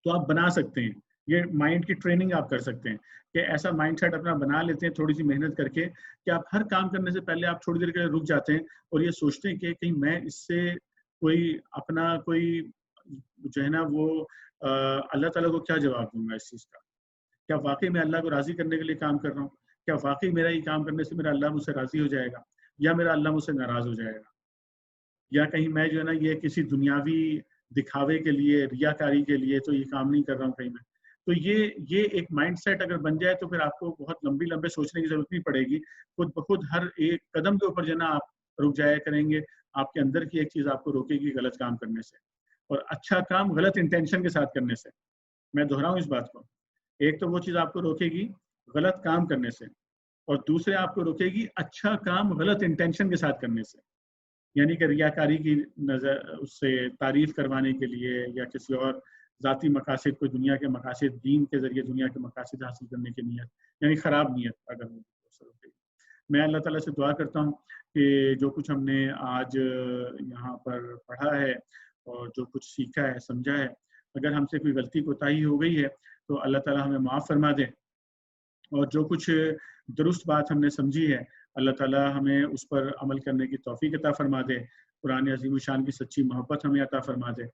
تو آپ بنا سکتے ہیں. یہ مائنڈ کی ٹریننگ آپ کر سکتے ہیں کہ ایسا مائنڈ سیٹ اپنا بنا لیتے ہیں تھوڑی سی محنت کر کے, کہ آپ ہر کام کرنے سے پہلے آپ تھوڑی دیر کے لیے رک جاتے ہیں اور یہ سوچتے ہیں کہ کہیں میں اس سے کوئی اپنا کوئی جو ہے نا وہ اللہ تعالیٰ کو کیا جواب دوں گا اس چیز کا. کیا واقعی میں اللہ کو راضی کرنے کے لیے کام کر رہا ہوں؟ کیا واقعی میرا یہ کام کرنے سے میرا اللہ مجھ سے راضی ہو جائے گا, یا میرا اللہ مجھ سے ناراض ہو جائے گا, یا کہیں میں جو ہے نا یہ کسی دنیاوی دکھاوے کے لیے, ریاکاری کے لیے تو یہ کام نہیں کر رہا ہوں کہیں میں. تو یہ ایک مائنڈ سیٹ اگر بن جائے تو پھر آپ کو بہت لمبے سوچنے کی ضرورت نہیں پڑے گی. خود بخود ہر ایک قدم کے اوپر جو ہے نا آپ رک جایا کریں گے. آپ کے اندر کی ایک چیز آپ کو روکے گی غلط کام کرنے سے, اور اچھا کام غلط انٹینشن کے ساتھ کرنے سے. میں دہراؤں اس بات کو, ایک تو وہ چیز آپ کو روکے گی غلط کام کرنے سے, اور دوسرے آپ کو روکے گی اچھا کام غلط انٹینشن کے ساتھ کرنے سے. یعنی کہ ریاکاری کی نظر, اس سے تعریف کروانے کے لیے, یا کسی اور ذاتی مقاصد کو, دنیا کے مقاصد, دین کے ذریعے دنیا کے مقاصد حاصل کرنے کی نیت, یعنی خراب نیت اگر وہ. میں اللہ تعالیٰ سے دعا کرتا ہوں کہ جو کچھ ہم نے آج یہاں پر پڑھا ہے اور جو کچھ سیکھا ہے, سمجھا ہے, اگر ہم سے کوئی غلطی کوتاہی ہو گئی ہے تو اللہ تعالیٰ ہمیں معاف فرما دے, اور جو کچھ درست بات ہم نے سمجھی ہے اللہ تعالیٰ ہمیں اس پر عمل کرنے کی توفیق عطا فرما دے, قرآن عظیم الشان کی سچی محبت ہمیں عطا فرما دے.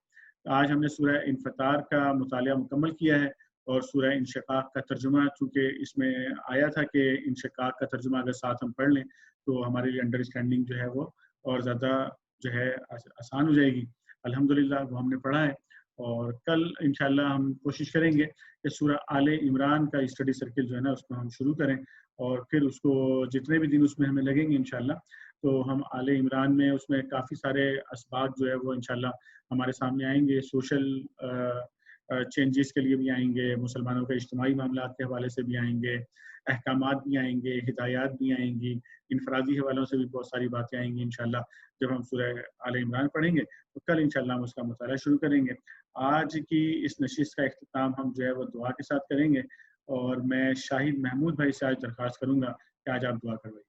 آج ہم نے سورہ انفطار کا مطالعہ مکمل کیا ہے, اور سورہ انشقاق کا ترجمہ, چونکہ اس میں آیا تھا کہ انشقاق کا ترجمہ اگر ساتھ ہم پڑھ لیں تو ہمارے لیے انڈرسٹینڈنگ جو ہے وہ اور زیادہ جو ہے آسان ہو جائے گی. الحمدللہ وہ ہم نے پڑھا ہے, اور کل انشاءاللہ ہم کوشش کریں گے کہ سورہ آل عمران کا اسٹڈی سرکل جو ہے نا اس کو ہم شروع کریں, اور پھر اس کو جتنے بھی دن اس میں ہمیں لگیں گے انشاءاللہ تو ہم آل عمران میں اس میں کافی سارے اسباق جو ہے وہ انشاءاللہ ہمارے سامنے آئیں گے. سوشل چینجز کے لیے بھی آئیں گے, مسلمانوں کے اجتماعی معاملات کے حوالے سے بھی آئیں گے, احکامات بھی آئیں گے, ہدایات بھی آئیں گی, انفرادی حوالوں سے بھی بہت ساری باتیں آئیں گی انشاءاللہ جب ہم سورہ آل عمران پڑھیں گے. تو کل انشاءاللہ ہم اس کا مطالعہ شروع کریں گے. آج کی اس نشست کا اختتام ہم جو ہے وہ دعا کے ساتھ کریں گے, اور میں شاہد محمود بھائی سے آج درخواست کروں گا کہ آج آپ دعا کروائیے.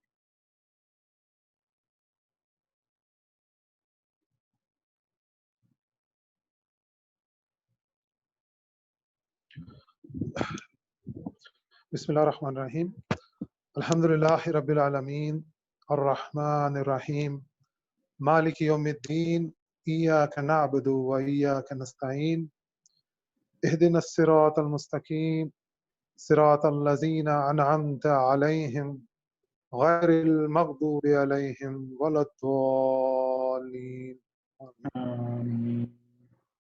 بسم اللہ الرحمن الرحیم. الحمدللہ رب العالمین الرحمن الرحیم مالک یوم الدین ایاک نعبد و ایاک نستعین اہدنا الصراط المستقیم صراط الذین انعمت علیہم غیر المغضوب علیہم ولا الضالین. آمین.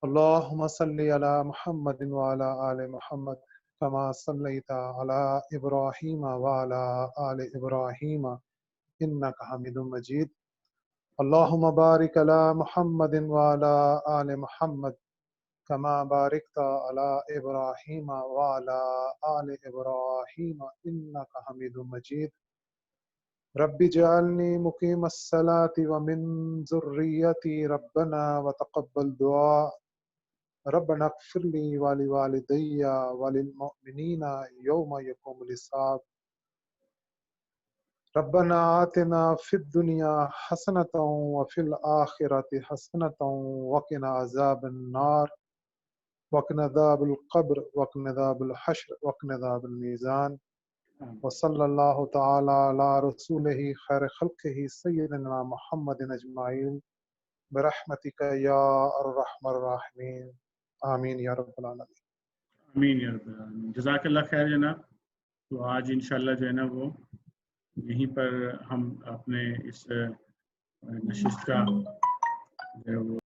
اللهم صل على محمد وعلى آل محمد كما صليت على إبراهيم وعلى آل إبراهيم إنك حميد مجيد اللهم بارك على محمد وعلى آل محمد كما باركت على إبراهيم وعلى آل إبراهيم إنك حميد مجيد رب اجعلني مقيم الصلاة ومن ذريتي ربنا وتقبل دعاء ربنا اغفر لي ولوالدي وللمؤمنين يوم يقوم الحساب ربنا آتنا في الدنيا حسنة وفي الآخرة حسنة وقنا عذاب النار وقنا عذاب القبر وقنا عذاب الحشر وقنا عذاب الميزان وصلى الله تعالى على رسوله خير خلقه سيدنا محمد أجمعين برحمتك يا أرحم الراحمين آمین یا رب العالمین. آمین یا رب العالمین. جزاک اللہ خیر جناب. تو آج انشاءاللہ جو ہے نا وہ یہیں پر ہم اپنے اس نشست کا جو ہے وہ